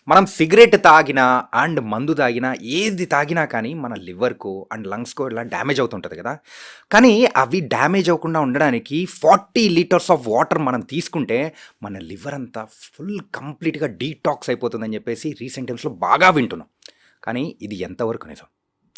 మనం సిగరెట్ తాగినా అండ్ మందు తాగినా ఏది తాగినా కానీ మన లివర్‌కో అండ్ లంగ్స్‌కో ఇలా డ్యామేజ్ అవుతుంటది కదా! కానీ అవి డ్యామేజ్ అవ్వకుండా ఉండడానికి 40 లీటర్స్ ఆఫ్ వాటర్ మనం తీసుకుంటే మన లివర్ అంతా కంప్లీట్‌గా డీటాక్స్ అయిపోతుందని చెప్పేసి రీసెంట్ టైమ్స్‌లో బాగా వింటున్నాం. కానీ ఇది ఎంతవరకు నిజం?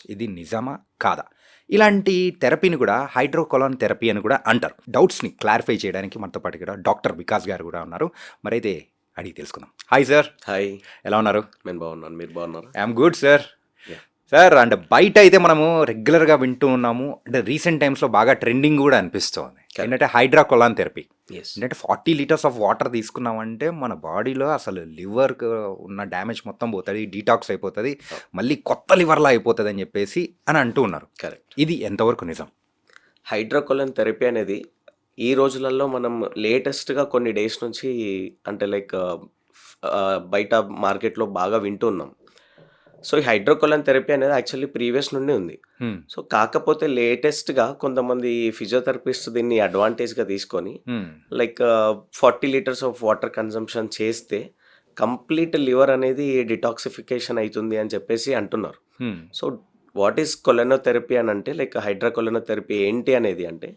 ఇది నిజమా? కాదా? ఇలాంటి థెరపీని కూడా హైడ్రోకొలాన్ థెరపీ అని కూడా అంటారు. డౌట్స్‌ని క్లారిఫై చేయడానికి మనతో పాటు ఇక్కడ డాక్టర్ వికాస్ గారు కూడా ఉన్నారు. మరైతే అడిగి తెలుసుకుందాం. Hi sir. హాయ్. ఎలా ఉన్నారు? నేను బాగున్నాను. మీరు బాగున్నారా? I'm good sir. Yeah! Sir అంటే బయట అయితే మనము రెగ్యులర్‌గా వింటూ ఉన్నాము. అంటే రీసెంట్ టైమ్స్‌లో బాగా ట్రెండింగ్ కూడా అనిపిస్తోంది. కరెక్ట్. ఏంటంటే హైడ్రోకొలాన్ థెరపీ. యెస్. ఏంటంటే 40 లీటర్స్ ఆఫ్ వాటర్ తీసుకున్నామంటే మన బాడీలో అసలు లివర్‌కు ఉన్న డ్యామేజ్ మొత్తం పోతది. డీటాక్స్ అయిపోతది. మళ్ళీ కొత్త లివర్‌లా అయిపోతదని చెప్పేసి అని అంటూ ఉన్నారు. కరెక్ట్. ఇది ఎంతవరకు నిజం? హైడ్రోకొలన్ థెరపీ అనేది ఈ రోజులలో మనం లేటెస్ట్‌గా కొన్ని డేస్ నుంచి అంటే లైక్ బయట మార్కెట్‌లో బాగా వింటున్నాం. సో, ఈ హైడ్రోకొలన్ థెరపీ అనేది యాక్చువల్లీ ప్రీవియస్ నుండి ఉంది. హ్మ్. సో, కాకపోతే లేటెస్ట్‌గా కొంతమంది ఫిజియోథెరపిస్ట్ దీన్ని అడ్వాంటేజ్‌గా తీసుకొని హ్మ్. Like 40 litres of water consumption చేస్తే కంప్లీట్ లివర్ అనేది డిటాక్సిఫికేషన్ అయితుంది అని చెప్పేసి అంటున్నారు. హ్మ్. సో, వాట్ ఈస్ కొలెనోథెరపీ అని అంటే లైక్ హైడ్రోకొలెనోథెరపీ ఏంటి అనేది అంటే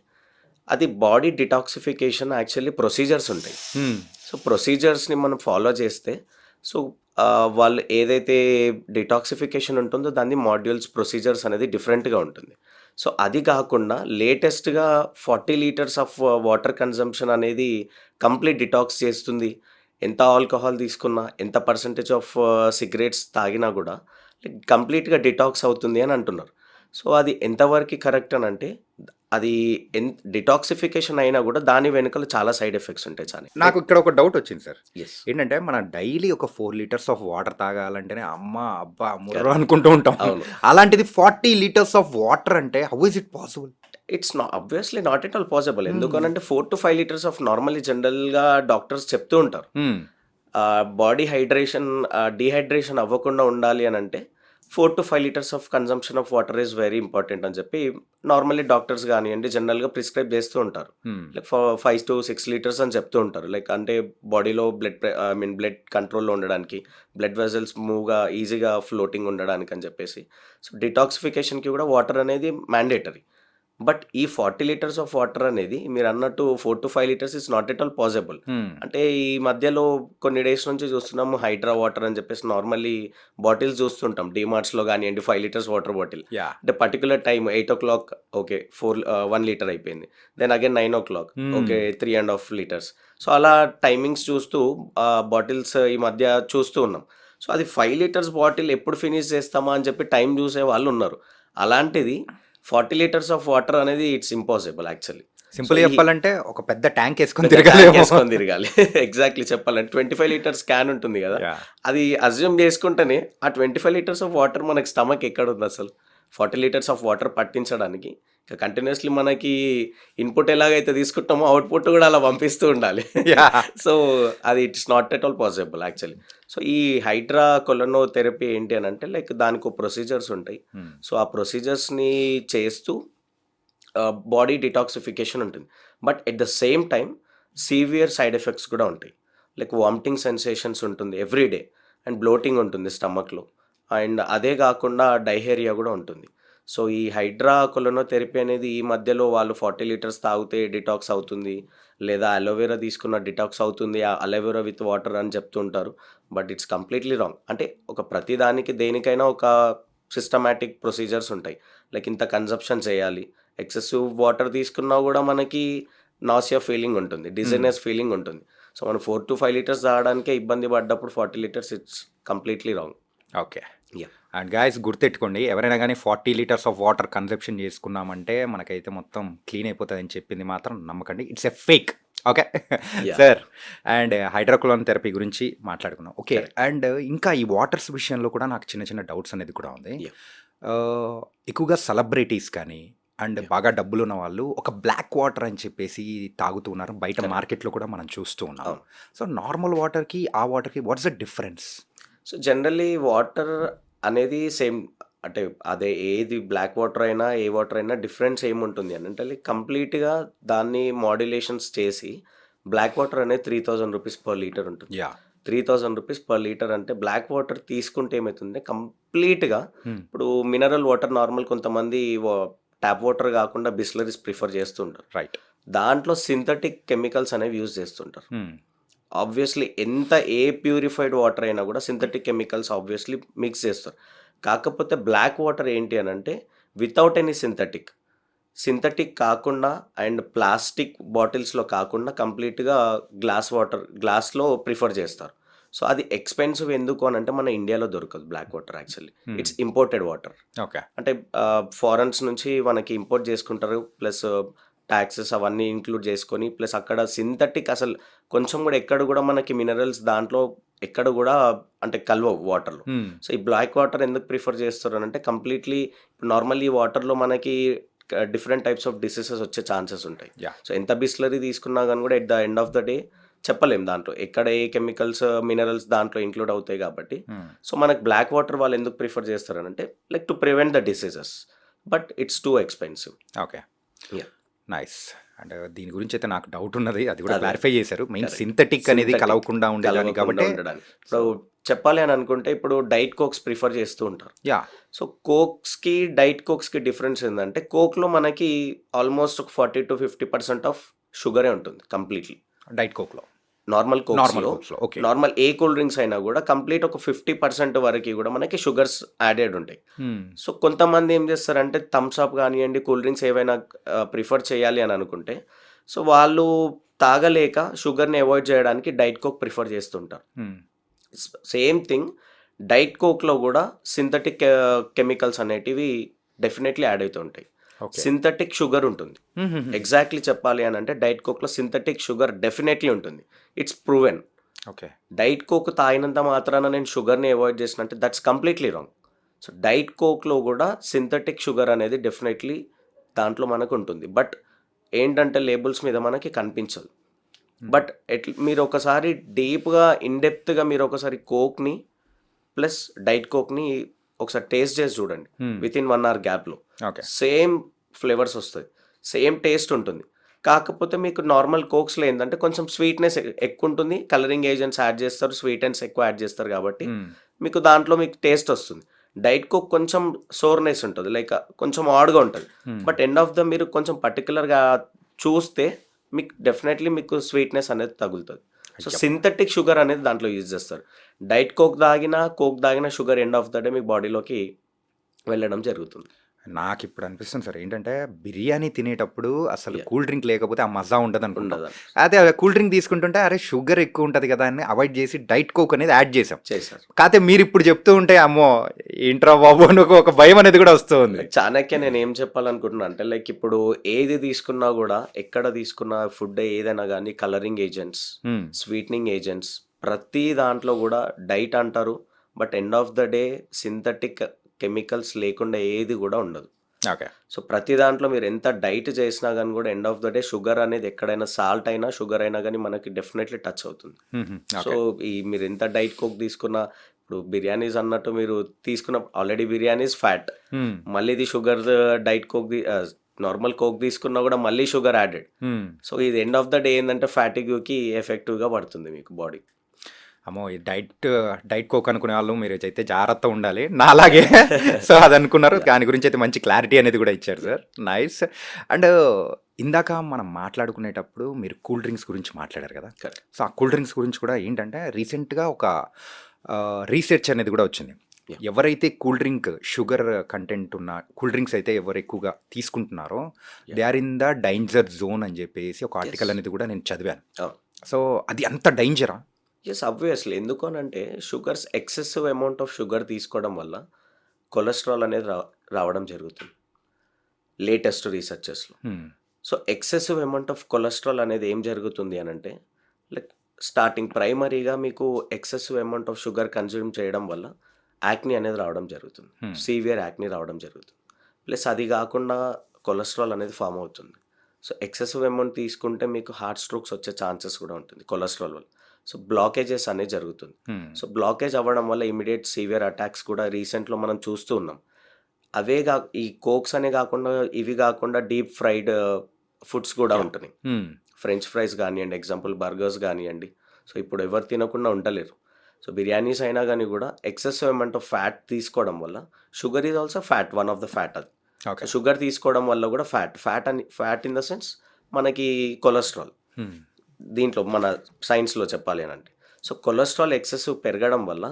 అది బాడీ డిటాక్సిఫికేషన్ యాక్చువల్లీ ప్రొసీజర్స్ ఉంటాయి. హ్మ్. సో, ప్రొసీజర్స్‌ని మనం ఫాలో చేస్తే సో, వాళ్ళు ఏదైతే డిటాక్సిఫికేషన్ ఉంటుందో దాన్ని మాడ్యూల్స్, ప్రొసీజర్స్ అనేది డిఫరెంట్‌గా ఉంటుంది. సో, అది కాకుండా లేటెస్ట్‌గా 40 లీటర్స్ ఆఫ్ వాటర్ కన్జంప్షన్ అనేది కంప్లీట్ డిటాక్స్ చేస్తుంది. ఎంత ఆల్కహాల్ తీసుకున్నా, ఎంత పర్సెంటేజ్ ఆఫ్ సిగరెట్స్ తాగినా కూడా కంప్లీట్‌గా డిటాక్స్ అవుతుంది అని అంటున్నారు. సో, అది ఎంతవరకి కరెక్ట్ అని అంటే అది డిటాక్సిఫికేషన్ అయినా కూడా దాని వెనకాల చాలా సైడ్ ఎఫెక్ట్స్ ఉంటాయి చాలా. నాకు ఇక్కడ ఒక డౌట్ వచ్చింది సార్. యెస్. ఏంటంటే మనం డైలీ ఒక 4 లీటర్స్ ఆఫ్ వాటర్ తాగాలంటేనే అమ్మ, అబ్బా, ముర్ర కరెక్ట్. అనుకుంటూ ఉంటాం. అవును. అలాంటిది 40 లీటర్స్ ఆఫ్ వాటర్ అంటే how is it possible? It's obviously not at all possible. హ్మ్. ఎందుకనంటే 4-5 లీటర్స్ ఆఫ్ నార్మల్లీ జనరల్‌గా డాక్టర్స్ చెప్తూ ఉంటారు. హ్మ్. బాడీ హైడ్రేషన్ డీహైడ్రేషన్ అవ్వకుండా ఉండాలి అనంటే 4-5 litres of consumption of water is very important అని చెప్పి నార్మల్లీ డాక్టర్స్ గానియండి జనరల్‌గా ప్రిస్క్రైబ్ చేస్తూ ఉంటారు. హ్మ్. లైక్ 5-6 లీటర్స్ అని చెప్తూ ఉంటారు. లైక్ అంటే బాడీలో బ్లడ్ కంట్రోల్‌లో ఉండడానికి, బ్లడ్ వెసల్స్ ఈజీగా ఫ్లోటింగ్ ఉండడానికి అని చెప్పేసి. సో, డిటాక్సిఫికేషన్‌కి కూడా వాటర్ అనేది మ్యాండేటరీ. బట్ ఈ 40 లీటర్స్ ఆఫ్ వాటర్ అనేది మీరన్నట్టు 4-5 litres is not at all possible. హ్మ్. అంటే ఈ మధ్యలో కొన్ని డేస్ నుంచి చూస్తున్నాము హైడ్రా వాటర్ అని చెప్పేసి నార్మల్లీ బాటిల్స్ చూస్తుంటాం. డీమార్ట్స్‌లో గానియండి 5 లీటర్స్ వాటర్ బాటిల్. యాహ్! అంటే పర్టిక్యులర్ టైమ్ 8:00 ఓకే. 1 లీటర్ అయిపోయింది. దెన్ అగైన్ 9:00 హ్మ్. ఓకే. 3½ లీటర్స్. సో, అలా టైమింగ్స్ చూస్తూ బాటిల్స్ ఈ మధ్య చూస్తూ ఉన్నాం. సో, అది 5 లీటర్స్ బాటిల్ ఎప్పుడు ఫినిష్ చేస్తామా అని చెప్పి టైం చూసే వాళ్ళున్నారు. అలాంటిది 40 లీటర్స్ ఆఫ్ వాటర్ అనేది ఇట్స్ ఇంపాసిబుల్ యాక్చువల్లీ. సో, సింపుల్‌గా ఈ చెప్పాలంటే ఒక పెద్ద ట్యాంక్ ఏసుకొని పెద్ద ట్యాంక్ తిరగాలేమో. ఏసుకొని తిరగాలి. ఎగ్జాక్ట్‌లీ చెప్పాలంటే 25 లీటర్స్ క్యాన్ ఉంటుంది గదా! యాహ్! అది అస్యూమ్ చేసుకుంటేనే ఆ 25 లీటర్స్ ఆఫ్ వాటర్ మనకి స్టమక్ ఎక్కడుందసలు? 40 లీటర్స్ ఆఫ్ వాటర్ పట్టించడానికి. ఇక కంటిన్యూయస్‌లీ మనకి ఇన్‌పుట్ ఎలాగైతే తీసుకుంటామో అవుట్‌పుట్ గూడా అలా పంపిస్తూ ఉండాలి. యాహ్! సో, అది it's not at all possible actually. So, ఈ హైడ్రా కొలనోథెరపీ ఏంటి అనంటే లైక్ దానికో ప్రొసీజర్స్ ఉంటాయి. హ్మ్. సో, ఆ ప్రొసీజర్స్‌ని చేస్తూ బాడీ డిటాక్సిఫికేషన్ ఉంటుంది. But at the same time severe side effects కూడా ఉంటాయి. లైక్ వామిటింగ్ సెన్సేషన్స్ ఉంటుంది ఎవ్రీ డే అండ్ బ్లోటింగ్ ఉంటుంది స్టమక్‌లో. అండ్ అదే కాకుండా డైహేరియా కూడా ఉంటుంది. సో, ఈ హైడ్రా కొలనోథెరపీ అనేది ఈ మధ్యలో వాళ్ళు 40 లీటర్స్ తాగితే డిటాక్స్ అవుతుంది. లేదా అలోవెరా తీసుకున్న డిటాక్స్ అవుతుంది. అలోవెరా విత్ వాటర్ అని చెప్తుంటారు. But it's completely wrong. అంటే ఒక ప్రతి దానికి దేనికైనా ఒక సిస్టమాటిక్ ప్రొసీజర్స్ ఉంటాయి. లైక్ ఇంత కన్జంప్షన్ చేయాలి. ఎక్సెసివ్ వాటర్ తీసుకున్నా గూడా మనకి నాసియా ఫీలింగ్ ఉంటుంది. హ్మ్. డిజీనెస్ ఫీలింగ్ ఉంటుంది. సో, మనం 4-5 లీటర్స్ తాగడానికే ఇబ్బంది పడ్డప్పుడు 40 litres it's completely wrong. Okay. Yeah! And guys గుర్తెట్టుకోండి ఎవరైనా గానీ 40 లీటర్స్ ఆఫ్ వాటర్ కన్జంప్షన్ చేసుకున్నామంటే మనకైతే మొత్తం క్లీన్ అయిపోతదని చెప్పింది మాత్రం నమ్మకండి. It's a fake. Okay. Yeah! Sir and hydrocolon therapy గురించి మాట్లాడుకున్నాం. ఓకే. కరెక్ట్. అండ్ ఇంకా ఈ వాటర్స్ విషయంలో కూడా నాకు చిన్న చిన్న డౌట్స్ అనేది కూడా ఉంది. యాహ్! ఎక్కువగా సెలబ్రిటీస్ కానీ అండ్ యాహ్! బాగా డబ్బులున్న వాళ్ళు ఒక బ్లాక్ వాటర్ అని చెప్పేసి తాగుతూ ఉన్నారు. బయట కరెక్ట్. మార్కెట్‌లో కూడా మనం చూస్తూ ఉన్నాం. అవును. సో, నార్మల్ వాటర్‌కి, ఆ వాటర్‌కి what's the difference? So, generally water అనేది సేమ్ అంటే అదే ఏది బ్లాక్ వాటర్ అయినా, ఏ వాటర్ అయినా డిఫరెన్స్ ఏముంటుంది అనంటే కంప్లీట్‌గా దాన్ని మాడ్యులేషన్స్ చేసి బ్లాక్ వాటర్ అనేది 3000 రూపీస్ పర్ లీటర్ ఉంటుంది. యాహ్! ₹3000 పర్ లీటర్ అంటే బ్లాక్ వాటర్ తీసుకుంటే ఏమైతుందంటే కంప్లీట్‌గా హ్మ్. ఇప్పుడు మినరల్ వాటర్ నార్మల్ కొంతమంది ట్యాప్ వాటర్ కాకుండా బిస్లరీస్ ప్రిఫర్ చేస్తూ ఉంటారు. రైట్. దాంట్లో సింథటిక్ కెమికల్స్ అనేవి యూజ్ చేస్తుంటారు. హ్మ్. ఆబ్వియస్లీ ఎంత ప్యూరిఫైడ్ వాటర్ అయినా కూడా సింథటిక్ కెమికల్స్ ఆబ్వియస్లీ మిక్స్ చేస్తారు. కాకపోతే బ్లాక్ వాటర్ ఏంటి అనంటే వితౌట్ ఎనీ సింథటిక్ కాకుండా అండ్ ప్లాస్టిక్ బాటిల్స్‌లో కాకుండా కంప్లీట్‌గా గ్లాస్‌లో ప్రిఫర్ చేస్తారు. సో, అది ఎక్స్‌పెన్సివ్ ఎందుకు అనంటే మన ఇండియాలో దొరకదు బ్లాక్ వాటర్ యాక్చువల్లీ. హ్మ్. It's imported water. ఓకే. అంటే ఫారెన్స్ నుంచి మనకి ఇంపోర్ట్ చేసుకుంటారు. ప్లస్ టాక్సెస్ అవన్నీ ఇంక్లూడ్ చేసుకొని ప్లస్ అక్కడ సింథటిక్ అసలు కొంచెం కూడా ఎక్కడ కూడా మనకి మినరల్స్ దాంట్లో ఎక్కడ కూడా అంటే కలవవు వాటర్‌లో. హ్మ్. సో, ఈ బ్లాక్ వాటర్ ఎందుకు ప్రిఫర్ చేస్తారనంటే కంప్లీట్‌లీ నార్మల్లీ ఈ వాటర్‌లో మనకి డిఫరెంట్ టైప్స్ ఆఫ్ డిసీజెస్ వచ్చే ఛాన్సెస్ ఉంటాయి. యాహ్! సో, ఎంత బిస్లరీ తీసుకున్నా గాని కూడా at the end of the day చెప్పలేం దాంట్లో. ఎక్కడ ఏ కెమికల్స్, మినరల్స్ దాంట్లో ఇంక్లూడ్ అవుతాయి కాబట్టి. హ్మ్. సో, మనకు బ్లాక్ వాటర్ వాళ్ళు ఎందుకు ప్రిఫర్ చేస్తారనంటే like to prevent the diseases. But it's too expensive. Okay. Yeah! Nice. అంటే దీని గురించైతే నాకు డౌట్ ఉన్నది. అది కూడా అదే. క్లారిఫై చేశారు. Main correct. సింథటిక్ అనేది సింథటిక్ కలవకుండా ఉండేదానికి కలవకుండా కాబట్టే ఉండడానికి. సో ఇప్పుడు చెప్పాలి అని అనుకుంటే ఇప్పుడు డైట్ కోక్స్ ప్రిఫర్ చేస్తూ ఉంటారు. యాహ్! సో, డైట్ కోక్స్‌కి డిఫరెన్స్ ఏందంటే కోక్‌లో మనకి ఆల్మోస్ట్ ఒక 40-50% ఆఫ్ షుగరే ఉంటుంది కంప్లీట్‌లీ. డైట్ కోక్‌లో. నార్మల్ నార్మల్ కోక్స్‌లో కోక్స్‌లో. ఓకే. నార్మల్ ఏ కూల్ డ్రింక్స్ అయినా గూడా కంప్లీట్ ఒక 50% వరకి గూడా మనకి షుగర్స్ యాడెడ్ ఉంటాయి. హ్మ్. సో, కొంతమంది ఏం చేస్తారంటే థమ్స్ అప్ గానియండి, కూల్ డ్రింక్స్ ఏవైనా ప్రిఫర్ చేయాలి అని అనుకుంటే, సో, వాళ్ళు తాగలేక షుగర్‌ని అవాయిడ్ చేయడానికి డైట్ కోక్ ప్రిఫర్ చేస్తుంటారు. హ్మ్. సేమ్ థింగ్ డైట్ కోక్‌లో గూడా సింథటిక్ కెమికల్స్ అనేటివి డెఫినెట్‌లీ యాడ్ అయితూ ఉంటాయి. ఓకే. సింథటిక్ షుగర్ ఉంటుంది. హుహుహు. ఎగ్జాక్ట్‌లీ చెప్పాలి అనంటే డైట్ కోక్‌లో సింథటిక్ షుగర్ డెఫినెట్‌లీ ఉంటుంది. It's proven. Okay. Diet Coke తాగినంత మాత్రాన నేను షుగర్‌ని అవాయిడ్ చేసినంటే that's completely wrong. So, diet కోక్‌లో గూడా సింథటిక్ షుగర్ అనేది డెఫినెట్‌లీ దాంట్లో మనకుంటుంది. బట్ ఏంటంటే లేబుల్స్ మీద మనకి కనిపించదు. హ్మ్. బట్ మీరొకసారి డీప్‌గా, ఇన్ డెప్త్‌గా మీరొకసారి కోక్‌ని ప్లస్ డైట్ కోక్‌ని ఒకసారి టేస్ట్ చేసి చూడండి. హ్మ్. వితిన్ 1 అవర్ గ్యాప్‌లో. ఓకే. సేమ్ ఫ్లేవర్స్ వస్తది. సేమ్ టేస్ట్ ఉంటుంది. కాకపోతే మీకు నార్మల్ కోక్స్‌లో ఏందంటే కొంచెం స్వీట్‌నెస్ ఎక్కువుంటుంది. కలరింగ్ ఏజెంట్స్ యాడ్ చేస్తారు. స్వీటెన్స్ ఎక్కువ యాడ్ చేస్తారు కాబట్టి హ్మ్. మీకు దాంట్లో మీకు టేస్ట్ వస్తుంది. డైట్ కోక్ కొంచెం సోర్‌నెస్ ఉంటది. లైక్ కొంచెం ఆడ్‌గా ఉంటది. హ్మ్. బట్ ఎండ్ ఆఫ్ ద మీరు కొంచెం పర్టిక్యులర్‌గా చూస్తే మీకు డెఫినెట్‌లీ మీకు స్వీట్‌నెస్ అనేది తగులుతది. సో, అయ్యబ్బా! సింథటిక్ షుగర్ అనేది దాంట్లో యూజ్ చేస్తారు. కోక్ తాగినా sugar end of the day మీ బాడీలోకి వెళ్ళడం జరుగుతుంది. నాకిప్పుడు అనిపిస్తుంది సార్. ఏంటంటే బిర్యానీ తినేటప్పుడు అసలు యాహ్! కూల్ డ్రింక్ లేకపోతే ఆ మజా ఉండదనుకుంటాం. ఉండదండి. అదే కూల్ డ్రింక్ తీసుకుంటుంటే అరే! షుగర్ ఎక్కువ ఉంటది కదా! అని అవాయిడ్ చేసి డైట్ కోక్ అనేది యాడ్ చేసాం. చేశారు. కాతే మీరిప్పుడు చెప్తూ ఉంటే అమ్మో! ఏంట్రా బాబు! అని ఒక భయం అనేది కూడా వస్తూ ఉంది. చాణక్య నేనేం చెప్పాలనుకుంటున్నా అంటే లైక్ ఇప్పుడు ఏది తీసుకున్నా గూడా, ఎక్కడ తీసుకున్న ఫుడ్ ఏదైనా గానీ కలరింగ్ ఏజెంట్స్, హ్మ్. స్వీటనింగ్ ఏజెంట్స్ ప్రతి దాంట్లో గూడా డైట్ అంటారు. But end of the day synthetic chemicals లేకుండా ఏది గూడా ఉండదు. ఓకే. సో, ప్రతి దాంట్లో మీరెంత డైట్ చేసినా గాని గూడా end of the day sugar అనేది ఎక్కడైనా సాల్ట్ అయినా, షుగర్ అయినా గాని మనకి డెఫినెట్‌లీ టచ్ అవుతుంది. హుహు. So, okay. మీరెంత డైట్ కోక్ తీసుకున్నా ఇప్పుడు బిర్యానీస్ అన్నట్టు మీరు తీసుకున్న ఆల్రెడీ బిర్యానీ ఈస్ ఫ్యాట్. హ్మ్. మళ్ళీ ఇది డైట్ నార్మల్ కోక్ తీసుకున్నా గూడా మళ్ళీ షుగర్ యాడెడ్. హ్మ్. సో, ఇది ఎండ్ ఆఫ్ ద డే ఏందంటే ఫ్యాటిగ్యూకి ఎఫెక్టివ్‌గా పడుతుంది మీకు బాడీ. అమ్మో! ఈ డైట్ కోక్ అనుకునే వాళ్ళు మీరైతే జాగ్రత్తగా ఉండాలి. నాలాగే సో, అదనుకున్నారు. యాహ్! దాని గురించి అయితే మంచి క్లారిటీ అనేది కూడా ఇచ్చారు యాహ్! సార్. నైస్. అండ్ ఇందాక మనం మాట్లాడుకునేటప్పుడు మీరు కూల్ డ్రింక్స్ గురించి మాట్లాడారు కదా! కరెక్ట్. సో, ఆ కూల్ డ్రింక్స్ గురించి కూడా ఏంటంటే రీసెంట్‌గా ఒక రీసెర్చ్ అనేది కూడా వచ్చింది. యాహ్! ఎవరైతే కూల్ డ్రింక్ షుగర్ కంటెంట్ ఉన్న కూల్ డ్రింక్స్ అయితే ఎవరు ఎక్కువగా తీసుకుంటున్నారో yeah! They are in the danger zone అని చెప్పేసి ఒక యెస్. ఆర్టికల్ అనేది కూడా నేను చదివాను. అవును. సో, అది అంత డేంజరా? యెస్. ఆబ్వియస్లీ. ఎందుకు అనంటే ఎక్సెసివ్ అమౌంట్ ఆఫ్ షుగర్ తీసుకోవడం వల్ల కొలెస్ట్రాల్ అనేది రావడం జరుగుతుంది. లేటెస్ట్ రీసెర్చెస్‌లో. హ్మ్. So, excessive amount of cholesterol అనేది ఏం జరుగుతుంది అనంటే, లైక్ స్టార్టింగ్ ప్రైమరీగా మీకు excessive amount of sugar consume చేయడం వల్ల యాక్నీ అనేది రావడం జరుగుతుంది. హ్మ్. సీవియర్ యాక్నీ రావడం జరుగుతుంది. ప్లస్ అది గాకుండా కొలెస్ట్రాల్ అనేది ఫార్మ్ అవుతుంది. సో, ఎక్సెసివ్ అమౌంట్ తీసుకుంటే మీకు హార్ట్ స్ట్రోక్స్ వచ్చే ఛాన్సెస్ కూడా ఉంటుంది కొలెస్ట్రాల్ వల్ల. సో, బ్లాకేజెస్ అనేది జరుగుతుంది. హ్మ్. సో, బ్లాకేజ్ అవ్వడం వల్ల ఇమ్మీడియేట్ సీవియర్ అటాక్స్ కూడా రీసెంట్‌లో మనం చూస్తూ ఉన్నాం. అవే గా ఈ కోక్స్ అనే గాకుండా, ఇవి గాకుండా డీప్ ఫ్రైడ్ ఫుడ్స్ గూడా యాహ్! ఉంటున్నాయి. హ్మ్. ఫ్రెంచ్ ఫ్రైస్ గానియండి, ఎగ్జాంపుల్ బర్గర్స్ గానియండి. సో ఇప్పుడు ఎవరు తినకుండా ఉండలేరు. సో బిర్యానీస్ అయినా కానీ కూడా ఎక్సెసివ్ అమౌంట్ ఆఫ్ ఫ్యాట్ తీసుకోవడం వల్ల, sugar is also fat, one of the fat అది. So okay. షుగర్ తీసుకోవడం వల్ల కూడా ఫ్యాట్ ఇన్ ద సెన్స్ మనకి కొలెస్ట్రాల్. హ్మ్. దీంట్లో మన సైన్స్లో చెప్పాలి అని అంటే, సో కొలెస్ట్రాల్ ఎక్సెసివ్ పెరగడం వల్ల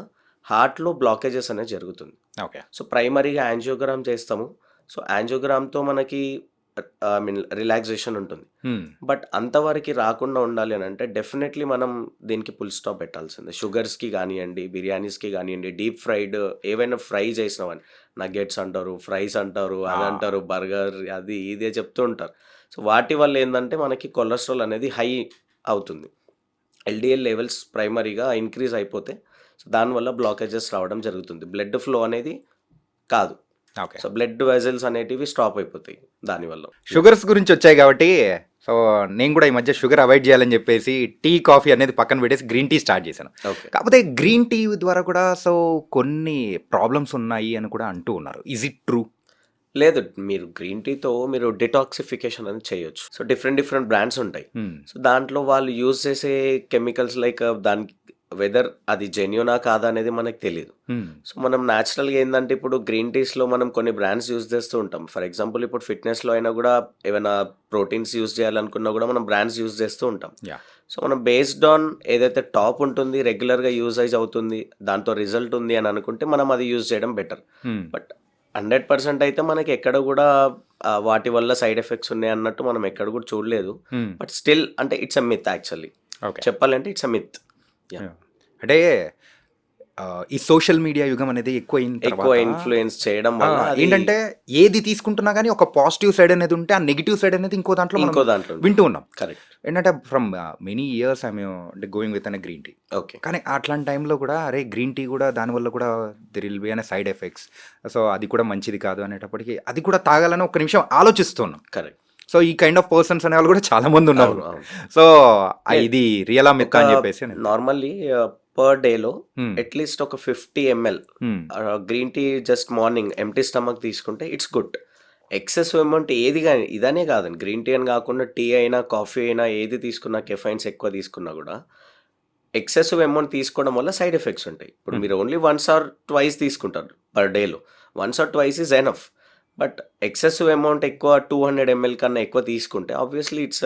హార్ట్లో బ్లాకేజెస్ అనేది జరుగుతుంది. ఓకే. సో ప్రైమరీగా యాంజియోగ్రామ్ చేస్తాము. సో యాంజియోగ్రామ్తో మనకి ఐ మీన్ రిలాక్సేషన్ ఉంటుంది. హ్మ్. బట్ అంతవరకు రాకుండా ఉండాలి అని అంటే డెఫినెట్లీ మనం దీనికి ఫుల్ స్టాప్ పెట్టాల్సిందే. షుగర్స్కి కానివ్వండి, బిర్యానీస్కి కానివ్వండి, డీప్ ఫ్రైడ్ ఏవైనా ఫ్రై చేసినవని, నగెట్స్ అంటారు, ఫ్రైస్ అంటారు, అది అంటారు, బర్గర్ అది ఇదే చెప్తూ ఉంటారు. సో వాటి వల్ల ఏంటంటే మనకి కొలెస్ట్రాల్ అనేది హై అవుతుంది. ఎల్డిఎల్ లెవెల్స్ ప్రైమరీగా ఇంక్రీజ్ అయిపోతే సో దానివల్ల బ్లాకేజెస్ రావడం జరుగుతుంది. బ్లడ్ ఫ్లో అనేది కాదు. ఓకే. సో బ్లడ్ వెజల్స్ అనేటివి స్టాప్ అయిపోతాయి దానివల్ల. షుగర్స్ గురించి వచ్చాయి కాబట్టి సో నేను కూడా ఈ మధ్య షుగర్ అవాయిడ్ చేయాలని చెప్పేసి టీ, కాఫీ అనేది పక్కన పెట్టేసి గ్రీన్ టీ స్టార్ట్ చేశాను. ఓకే. కాకపోతే గ్రీన్ టీ ద్వారా కూడా సో కొన్ని ప్రాబ్లమ్స్ ఉన్నాయి అని కూడా అంటూ ఉన్నారు. Is it true? లేదు, మీరు గ్రీన్ టీతో మీరు డిటాక్సిఫికేషన్ అనేది చేయొచ్చు. సో డిఫరెంట్ బ్రాండ్స్ ఉంటాయి. సో దాంట్లో వాళ్ళు యూజ్ చేసే కెమికల్స్ లైక్ దానికి వెదర్ అది జెన్యూనా కాదా అనేది మనకు తెలియదు. సో మనం న్యాచురల్గా ఏంటంటే ఇప్పుడు గ్రీన్ టీస్లో మనం కొన్ని బ్రాండ్స్ యూజ్ చేస్తూ ఉంటాం. ఫర్ ఎగ్జాంపుల్ ఇప్పుడు ఫిట్నెస్లో అయినా కూడా ఏమైనా ప్రోటీన్స్ యూజ్ చేయాలనుకున్నా కూడా మనం బ్రాండ్స్ యూజ్ చేస్తూ ఉంటాం. సో మనం బేస్డ్ ఆన్ ఏదైతే టాప్ ఉంటుంది, రెగ్యులర్గా యూజైజ్ అవుతుంది, దాంతో రిజల్ట్ ఉంది అని అనుకుంటే మనం అది యూజ్ చేయడం బెటర్. బట్ 100% అయితే మనకి ఎక్కడ కూడా వాటి వల్ల సైడ్ ఎఫెక్ట్స్ ఉన్నాయి అన్నట్టు మనం ఎక్కడ కూడా చూడలేదు. బట్ స్టిల్ అంటే it's a myth actually. Okay. చెప్పాలంటే ఇట్స్ అ మిత్. అంటే ఈ సోషల్ మీడియా యుగం అనేది ఎక్కువ ఎక్కువ ఇన్ఫ్లుయెన్స్ చేయడం వల్ల అది ఏంటంటే ఏది తీసుకుంటున్నా కానీ ఒక పాజిటివ్ సైడ్ అనేది ఉంటే ఆ నెగిటివ్ సైడ్ అనేది ఇంకో దాంట్లో మనం ఇంకో దాంట్లో వింటూ ఉన్నాం. కరెక్ట్. ఏంటంటే ఫ్రమ్ మెనీ ఇయర్స్ ఐ అంటే గోయింగ్ విత్ అనే గ్రీన్ టీ. ఓకే. కానీ అట్లాంటి టైంలో కూడా అరే గ్రీన్ టీ కూడా దానివల్ల కూడా దెర్ విల్ బి అనే సైడ్ ఎఫెక్ట్స్, సో అది కూడా మంచిది కాదు అనేటప్పటికి అది కూడా తాగాలని ఒక నిమిషం ఆలోచిస్తున్నాం. కరెక్ట్. సో ఈ కైండ్ ఆఫ్ పర్సన్స్ అనే వాళ్ళు కూడా చాలా మంది ఉన్నారు. సో ఇది రియలా మిత్ అని చెప్పేసి నార్మల్లీ పర్ డేలో అట్లీస్ట్ ఒక 50 ml green tea just morning empty stomach తీసుకుంటే ఇట్స్ గుడ్. ఎక్సెసివ్ అమౌంట్ ఏది కానీ ఇదనే కాదండి, గ్రీన్ టీ అని కాకుండా టీ అయినా కాఫీ అయినా ఏది తీసుకున్నా, కెఫైన్స్ ఎక్కువ తీసుకున్నా కూడా ఎక్సెసివ్ అమౌంట్ తీసుకోవడం వల్ల సైడ్ ఎఫెక్ట్స్ ఉంటాయి. ఇప్పుడు మీరు ఓన్లీ వన్స్ ఆర్ ట్వైస్ తీసుకుంటారు పర్ డేలో, once or twice is enough. But excessive amount ఎక్కువ 200 ml కన్నా ఎక్కువ తీసుకుంటే obviously it's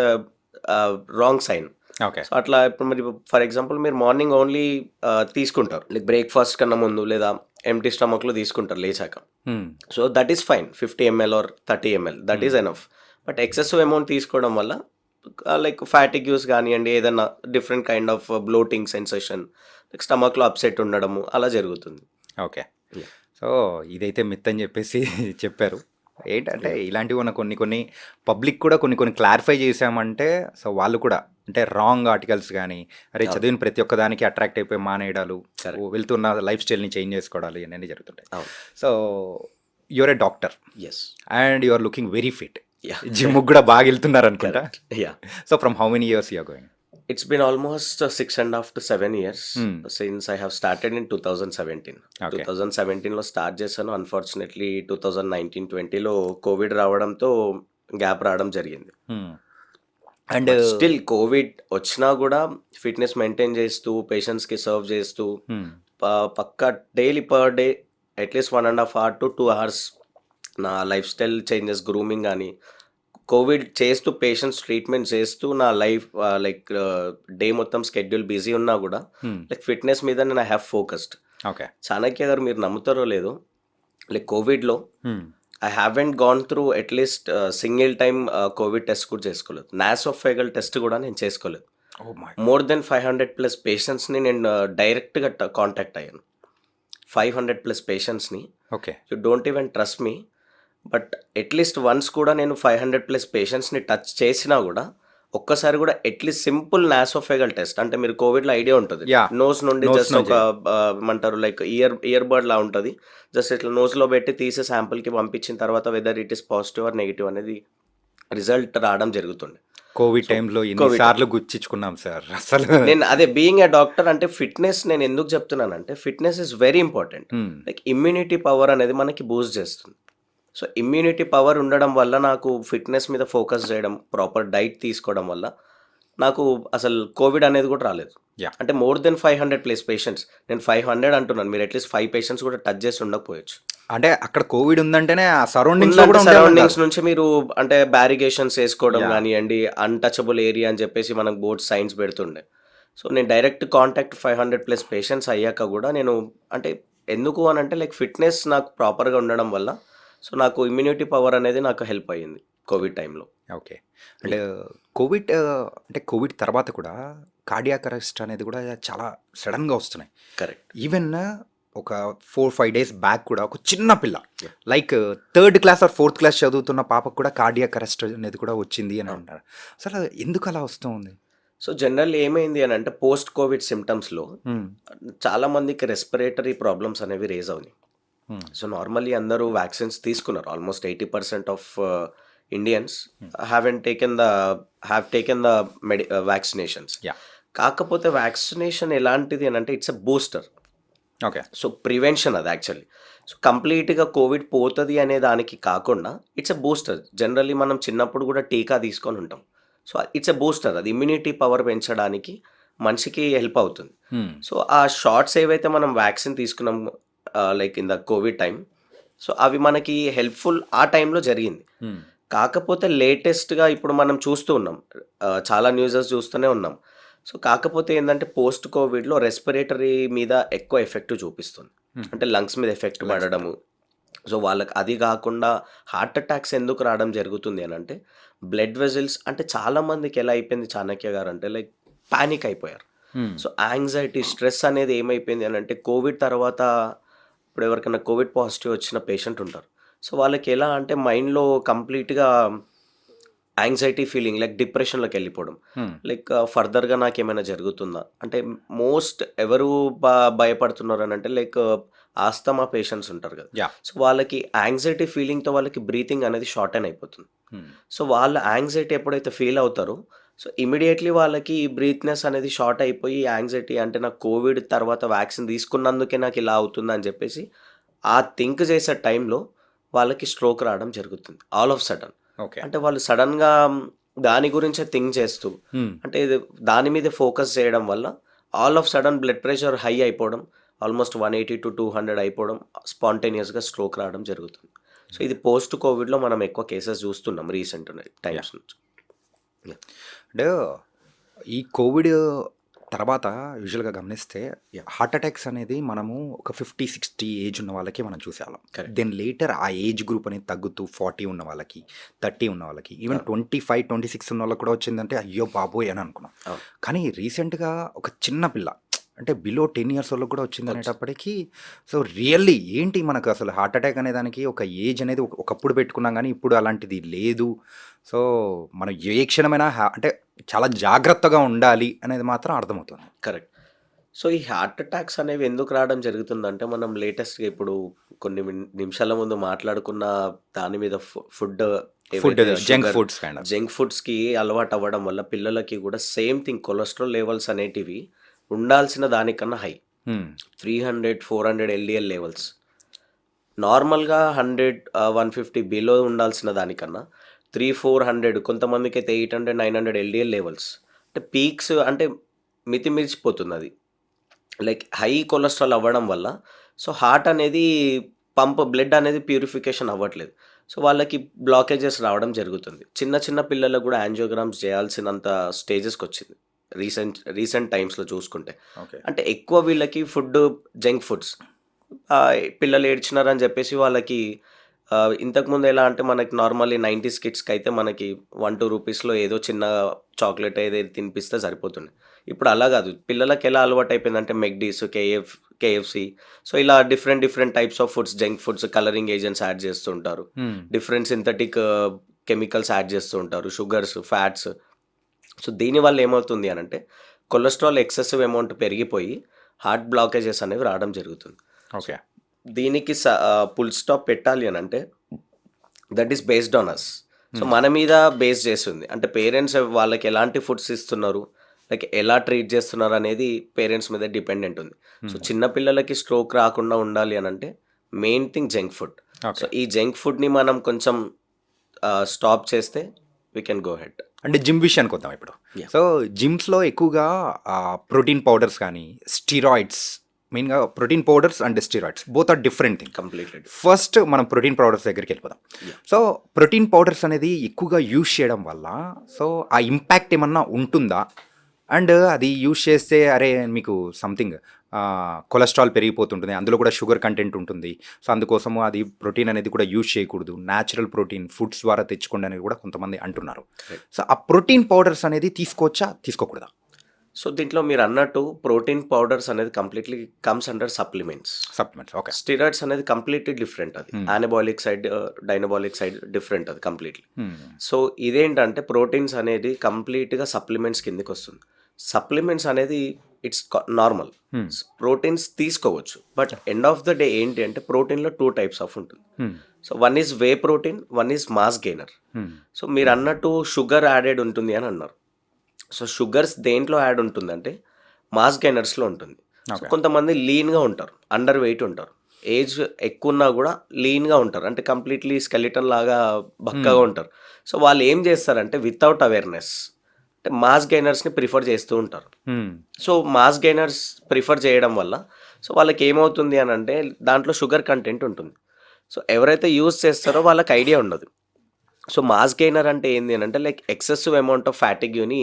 wrong sign. Okay. So అట్లా ఇప్పుడు మరి ఫర్ ఎగ్జాంపుల్ మీరు మార్నింగ్ ఓన్లీ తీసుకుంటారు, లైక్ బ్రేక్ఫాస్ట్ కన్నా ముందు లేదా ఎంటీ స్టమక్లో తీసుకుంటారు లేచాక. So that is fine, 50 ml or 30 ml that is enough. But excessive amount తీసుకోవడం వల్ల లైక్ ఫ్యాటిగ్యూస్ కానివ్వండి, ఏదైనా different kind of bloating sensation, like స్టమక్లో అప్సెట్ ఉండడము అలా జరుగుతుంది. ఓకే. సో ఇదైతే మిత్ అని చెప్పేసి చెప్పారు. ఏంటంటే ఇలాంటివి ఉన్న కొన్ని పబ్లిక్ కూడా కొన్ని క్లారిఫై చేసామంటే సో వాళ్ళు కూడా అంటే రాంగ్ ఆర్టికల్స్ కానీ అరే చదివిన ప్రతి ఒక్క దానికి అట్రాక్ట్ అయిపోయి మానేయడాలు, వెళ్తున్న లైఫ్ స్టైల్ని చేంజ్ చేసుకోవడాలు ఇవన్నీ జరుగుతుంటాయి. So you're a doctor yes and you are looking very fit. Gym కూడా బాగా వెళ్తున్నారు అనుకుంటా. Yeah. So from how many years you are going? It's been almost 6.5 to 7 years since I have started in 2017. Okay. 2017లో start చేశాను. Unfortunately 2019-20లో Covid రావడంతో gap రావడం జరిగింది. And still Covid వచ్చినా కూడా ఫిట్నెస్ మెయింటైన్ చేస్తూ పేషెంట్స్కి సర్వ్ చేస్తూ పక్కా daily per day at least 1.5 hour to 2 hours నా లైఫ్ స్టైల్ చేంజెస్, గ్రూమింగ్ కానీ కోవిడ్ చేస్తూ పేషెంట్స్ ట్రీట్మెంట్ చేస్తూ నా లైఫ్ లైక్ డే మొత్తం స్కెడ్యూల్ బిజీ ఉన్నా కూడా లైక్ ఫిట్నెస్ మీద నేను I have focused. Okay. Chanakya garu మీరు నమ్ముతారో లేదో, లైక్ కోవిడ్లో I haven't gone through at least single time Covid test కూడా చేసుకోలేదు. నాసోఫేగల్ టెస్ట్ కూడా నేను చేసుకోలేదు. మోర్ దెన్ 500+ పేషెంట్స్ని నేను డైరెక్ట్గా కాంటాక్ట్ అయ్యాను. 500+ పేషెంట్స్ని. Okay. You don't even trust me, but at least once కూడా నేను 500+ పేషెంట్స్ని టచ్ చేసినా కూడా ఒక్కసారి కూడా అట్లీస్ట్ సింపుల్ నాసోఫేగల్ టెస్ట్, అంటే మీరు కోవిడ్లో ఐడియా ఉంటుంది, నోస్ నుండి జస్ట్ ఒక ఏమంటారు లైక్ ఇయర్ బర్డ్ లా ఉంటుంది, జస్ట్ ఇట్లా నోస్లో పెట్టి తీసే శాంపుల్కి పంపించిన తర్వాత whether it is positive or negative అనేది రిజల్ట్ రావడం జరుగుతుంది. కోవిడ్ టైంలో ఎన్నిసార్లు గుర్తించుకున్నాం సార్ అసలు. నేను అదే బీయింగ్ ఏ డాక్టర్ అంటే ఫిట్నెస్ నేను ఎందుకు చెప్తున్నానంటే fitness is very important. Like immunity power అనేది మనకి బూస్ట్ చేస్తుంది. సో ఇమ్యూనిటీ పవర్ ఉండడం వల్ల నాకు ఫిట్నెస్ మీద ఫోకస్ చేయడం, ప్రాపర్ డైట్ తీసుకోవడం వల్ల నాకు అసలు కోవిడ్ అనేది కూడా రాలేదు. యాహ్! అంటే మోర్ దెన్ 500 ప్లస్ పేషెంట్స్. నేను 500 అంటున్నాను. మీరు అట్లీస్ట్ 5 పేషెంట్స్ కూడా టచ్ చేసి ఉండకపోవచ్చు. అంటే అక్కడ కోవిడ్ ఉందంటేనే ఆ సరౌండింగ్స్‌లో ఉందంటే కూడా ఉండేవాళ్ళం సరౌండింగ్స్ కాదు. నుంచి మీరు అంటే బ్యారిగేషన్స్ ఏసుకోవడం యాహ్! గానియండి, అన్‌టచబుల్ ఏరియా అని చెప్పేసి మనకు బోర్డ్ సైన్స్ పెడుతుండే. సో, నేను డైరెక్ట్ కాంటాక్ట్ 500 ప్లస్ పేషెంట్స్ అయ్యాక గూడా నేను అంటే ఎందుకు అనంటే లైక్ ఫిట్‌నెస్ నాకు ప్రాపర్‌గా ఉండడం వల్ల సో, నాకు ఇమ్యూనిటీ పవర్ అనేది నాకు హెల్ప్ అయ్యింది కోవిడ్ టైంలో. ఓకే. అంటే యాహ్! కోవిడ్ అంటే కోవిడ్ తర్వాత కూడా కార్డియాక్ అరెస్ట్ అనేది కూడా చాలా సడెన్‌గా వస్తున్నాయి. కరెక్ట్. ఈవెన్ ఒక 4, 5 డేస్ బ్యాక్ కూడా ఒక చిన్న పిల్ల yeah! Like third class or fourth class చదువుతున్న పాపకు కూడా కార్డియాక్ అరెస్ట్ అనేది కూడా వచ్చింది అని అవును. అంటారు. అసలు ఎందుకు అలా వస్తూ ఉంది? సో, జనరల్లీ ఏమైంది అనంటే పోస్ట్ కోవిడ్ సింప్టమ్స్‌లో హ్మ్. చాలా మందికి రెస్పిరేటరీ ప్రాబ్లమ్స్ అనేవి రేజ్ అవునాయి. హ్మ్. సో, నార్మల్లీ అందరూ వ్యాక్సిన్స్ తీసుకున్నారు. ఆల్మోస్ట్ 80% ఆఫ్ ఇండియన్స్ హ్మ్. Have taken the vaccinations. Yeah! కాకపోతే వ్యాక్సినేషన్ ఎలాంటిది అనంటే it's a booster. Okay. So, prevention అది యాక్చువల్లీ. సో, కంప్లీట్‌గా కోవిడ్ పోతది అనే దానికి కాకుండా ఇట్స్ ఎ బూస్టర్. జనరల్లీ మనం చిన్నప్పుడు కూడా టీకా తీసుకొని ఉంటాం. So, it's a booster. అది ఇమ్యూనిటీ పవర్ పెంచడానికి మనిషికి హెల్ప్ అవుతుంది. హ్మ్. సో, ఆ షాట్స్ ఏవైతే మనం వ్యాక్సిన్ తీసుకున్నాం like in the Covid time. So, అవి మనకి హెల్ప్‌ఫుల్ ఆ టైంలో జరిగింది. హ్మ్. కాకపోతే లేటెస్ట్‌గా ఇప్పుడు మనం చూస్తూ ఉన్నాం. చాలా న్యూసెస్ చూస్తూనే ఉన్నాం. సో, కాకపోతే ఏందంటే పోస్ట్ కోవిడ్‌లో రెస్పిరేటరీ మీద ఎక్కువ ఎఫెక్ట్ చూపిస్తుంది. హుహు. అంటే లంగ్స్ మీద ఎఫెక్ట్ లంగ్స్ మీద. పడడము. సో, వాళ్ళకి అది గాకుండా హార్ట్ అటాక్స్ ఎందుకు రావడం జరుగుతుంది అనంటే బ్లడ్ వెసెల్స్ అంటే చాలా మందికి ఎలా అయిపోయింది చాణక్య గారంటే లైక్ పానిక్ అయిపోయారు. హ్మ్. సో, యాంగ్జైటీ, స్ట్రెస్ అనేది ఏమైపోయింది అనంటే కోవిడ్ తర్వాత ఇప్పుడు ఎవరికైనా కోవిడ్ పాజిటివ్ వచ్చిన పేషెంట్ ఉంటారు. సో, వాళ్ళకి ఎలా అంటే మైండ్‌లో కంప్లీట్‌గా యాంగ్జైటీ ఫీలింగ్ లైక్ డిప్రెషన్‌లోకెళ్ళిపోవడం. హ్మ్. లైక్ ఫర్దర్‌గా నాకేమైనా జరుగుతుందా? అంటే మోస్ట్ ఎవరు భయపడుతున్నారనంటే లైక్ ఆస్తమా పేషెంట్స్ ఉంటారు గదా! యాహ్! సో, వాళ్ళకి యాంగ్జైటీ ఫీలింగ్‌తో వాళ్ళకి బ్రీతింగ్ అనేది షార్టెన్ అయిపోతుంది. హ్మ్. సో, వాళ్ళ యాంగ్జైటీ ఎప్పుడైతే ఫీల్ అవుతారో, సో, ఇమ్మీడియేట్‌లీ వాళ్ళకి బ్రీత్‌నెస్ అనేది షార్ట్ అయిపోయి యాంగ్జైటీ అంటే నాకు కోవిడ్ తర్వాత వ్యాక్సిన్ తీసుకున్నందుకే నాకిలా అవుతుందని జెప్పేసి, ఆ థింక్ చేసే టైంలో వాళ్ళకి స్ట్రోక్ రావడం జరుగుతుంది. All of sudden. ఓకే. అంటే వాళ్ళు సడెన్‌గా దాని గురించే థింక్ చేస్తూ, హ్మ్. అంటే ఇది దాని మీదే ఫోకస్ చేయడం వల్ల all of sudden blood pressure high అయిపోవడం, ఆల్మోస్ట్ 180-200 అయిపోవడం, స్పాంటేనియస్‌గా స్ట్రోక్ రావడం జరుగుతుంది. సో, ఇది పోస్ట్ కోవిడ్‌లో మనం ఎక్కువ కేసెస్ చూస్తున్నాం రీసెంట్ యాహ్! టైమ్స్ నుంచి. యాహ్! అంటే ఈ కోవిడ్ తర్వాత యూజువల్‌గా గమనిస్తే యాహ్! హార్ట్ అటాక్స్ అనేది మనము ఒక 50, 60 ఏజ్ ఉన్న వాళ్ళకి మనం చూసేవాళ్ళం. కరెక్ట్. దెన్ లేటర్ ఆ ఏజ్ గ్రూప్ అనేది తగ్గుతూ 40 ఉన్న వాళ్ళకి, 30 ఉన్న వాళ్ళకి, ఈవెన్ అవును. 25, 26 ఉన్నోళ్ళకి కూడా వచ్చిందంటే అయ్యో బాబోయ్! అని అనుకున్నాం. అవును. కానీ రీసెంట్‌గా ఒక చిన్న పిల్ల అంటే బిలో 10 ఇయర్స్ ఓళ్ళకి కూడా వచ్చి వచ్చిందనేటప్పటికి సో రియల్లీ ఏంటి మనకు అసలు హార్ట్ అటాక్ అనే దానికి ఒక ఏజ్ అనేది ఒకప్పుడు పెట్టుకున్నాం గానీ ఇప్పుడు అలాంటిది లేదు. సో మనం ఏ క్షణమైనా అంటే చాలా జాగ్రత్తగా ఉండాలి అనేది మాత్రం అర్థమవుతుంది. కరెక్ట్. సో, ఈ హార్ట్ అటాక్స్ అనేవి ఎందుకు రావడం జరుగుతుందంటే, మనం లేటెస్ట్‌గా ఇప్పుడు కొన్ని నిమిషాల ముందు మాట్లాడుకున్న దాని మీద ఫుడ్ ఫుడ్ ఏవైతే junk sugar, foods kind of. Junk ఫుడ్స్‌కి అలవాటవ్వడం వల్ల పిల్లలకి గూడా సేమ్ థింగ్ కొలెస్ట్రాల్ లెవెల్స్ అనేటివి ఉండాల్సిన దానికన్నా హై. హ్మ్. 300, 400 ఎల్‌డిఎల్ లెవెల్స్. నార్మల్‌గా 100 150 బిలో ఉండాల్సిన దానికన్నా 300, 400 కొంతమందికైతే 800, 900 ఎల్‌డిఎల్ లెవెల్స్. అంటే పీక్స్ అంటే మితిమీరిచిపోతుందది. లైక్ హై కొలెస్ట్రాల్ అవ్వడం వల్ల సో హార్ట్ అనేది బ్లడ్ అనేది ప్యూరిఫికేషన్ అవ్వట్లేదు. సో వాళ్ళకి బ్లాకేజెస్ రావడం జరుగుతుంది. చిన్న చిన్న పిల్లలకు కూడా యాంజియోగ్రామ్స్ చేయాల్సినంత స్టేజెస్‌కొచ్చింది. రీసెంట్ టైమ్స్‌లో చూసుకుంటే. ఓకే. అంటే ఎక్కువ వీళ్ళకి జంక్ ఫుడ్స్ పిల్లలు ఏడ్చినారని చెప్పేసి వాళ్ళకి ఇంతకుముందు ఎలా అంటే మనకి నార్మల్లీ 90s కిడ్స్‌కైతే మనకి 1, 2 రూపీస్‌లో ఏదో చిన్న చాక్లెట్ ఏదో తినిపిస్తే సరిపోతుండే. ఇప్పుడు అలా గాదు. పిల్లలకి ఎలా అలవాటయిపోయిందంటే మెక్‌డీస్, కేఎఫ్‌సి సో, ఇలా different different types of foods, junk foods, colouring agents add చేస్తూ ఉంటారు. హ్మ్. డిఫరెంట్ సింథటిక్ కెమికల్స్ యాడ్ చేస్తూ ఉంటారు. Sugars, fats. సో, దీనివల్ల ఏమవుతుంది అనంటే కొలెస్ట్రాల్ ఎక్సెసివ్ అమౌంట్ పెరిగిపోయి హార్ట్ బ్లాకేజెస్ అనేవి రావడం జరుగుతుంది. So, okay. దీనికి ఫుల్ స్టాప్ పెట్టాలి అనంటే that is based on us. So, hmm. మన మీద బేస్ చేసుంది. అంటే పేరెంట్స్ వాళ్ళకి ఎలాంటి ఫుడ్స్ ఇస్తున్నారు, లైక్ ఎలా ట్రీట్ చేస్తున్నారు అనేది పేరెంట్స్ మీద డిపెండెంట్ ఉంది. సో, హ్మ్. చిన్న పిల్లలకి స్ట్రోక్ రాకుండా ఉండాలి అనంటే main thing junk food. So, okay. ఈ జంక్ ఫుడ్‌ని మనం కొంచెం స్టాప్ చేస్తే వి కెన్ గో హెడ్. అంటే జిమ్ విషయానికి వద్దాం ఇప్పుడు. Yeah. సో జిమ్స్‌లో ఎక్కువగా ప్రోటీన్ పౌడర్స్ కానీ, స్టెరాయిడ్స్ మెయిన్‌గా protein powders and steroids both are different thing. Completely first మనం ప్రోటీన్ పౌడర్స్ దగ్గరికెళ్ళిపోదాం. Yeah. సో ప్రోటీన్ పౌడర్స్ అనేది ఎక్కువగా యూజ్ చేయడం వల్ల సో ఆ ఇంపాక్ట్ ఏమన్నా ఉంటుందా? అండ్ అది యూజ్ చేస్తే అరే మీకు సంథింగ్ కొలెస్ట్రాల్ పెరిగిపోతుంటుంది. అందులో కూడా షుగర్ కంటెంట్ ఉంటుంది. సో అందుకోసము అది ప్రోటీన్ అనేది కూడా యూజ్ చేయకూడదు. న్యాచురల్ ప్రోటీన్ ఫుడ్స్ ద్వారా తెచ్చుకోండి అనేది కూడా కొంతమంది అంటున్నారు. Correct. సో ఆ ప్రోటీన్ పౌడర్స్ అనేది తీసుకోవచ్చా? తీసుకోకూడదా? సో దీంట్లో మీరు అన్నట్టు ప్రోటీన్ పౌడర్స్ అనేది completely comes under supplements. Supplements okay. Steroids అనేది కంప్లీట్లీ డిఫరెంట్. అది అనబాలిక్ సైడ్ డైనబాలిక్ సైడ్ డిఫరెంట్ అది కంప్లీట్లీ. సో ఇదేంటంటే ప్రోటీన్స్ అనేది కంప్లీట్గా సప్లిమెంట్స్ కిందకి వస్తుంది. సప్లిమెంట్స్ అనేది ఇట్స్ నార్మల్. ప్రోటీన్స్ తీసుకోవచ్చు, but end of the day ఏంటి అంటే ప్రోటీన్లో 2 టైప్స్ ఆఫ్ ఉంటుంది. So one is whey protein, one is mass gainer. So మీరు అన్నట్టు షుగర్ యాడెడ్ ఉంటుంది అని అన్నారు. సో షుగర్స్ దేంట్లో యాడ్ ఉంటుందంటే మాస్ గెయినర్స్లో ఉంటుంది. So Okay. కొంతమంది లీన్గా ఉంటారు, అండర్ వెయిట్ ఉంటారు, ఏజ్ ఎక్కువ ఉన్నా కూడా లీన్గా ఉంటారు, అంటే కంప్లీట్లీ స్కెలిటన్ లాగా బక్కగా ఉంటారు. సో వాళ్ళు ఏం చేస్తారంటే వితౌట్ అవేర్నెస్ అంటే మాస్ గెయినర్స్ని ప్రిఫర్ చేస్తూ ఉంటారు. సో మాస్ గెయినర్స్ ప్రిఫర్ చేయడం వల్ల సో వాళ్ళకి ఏమవుతుంది అని అంటే దాంట్లో షుగర్ కంటెంట్ ఉంటుంది. సో ఎవరైతే యూజ్ చేస్తారో వాళ్ళకి ఐడియా ఉండదు. సో మాస్ గెయినర్ అంటే ఏంది అని అంటే లైక్ ఎక్సెసివ్ అమౌంట్ ఆఫ్ ఫ్యాటిగ్యూని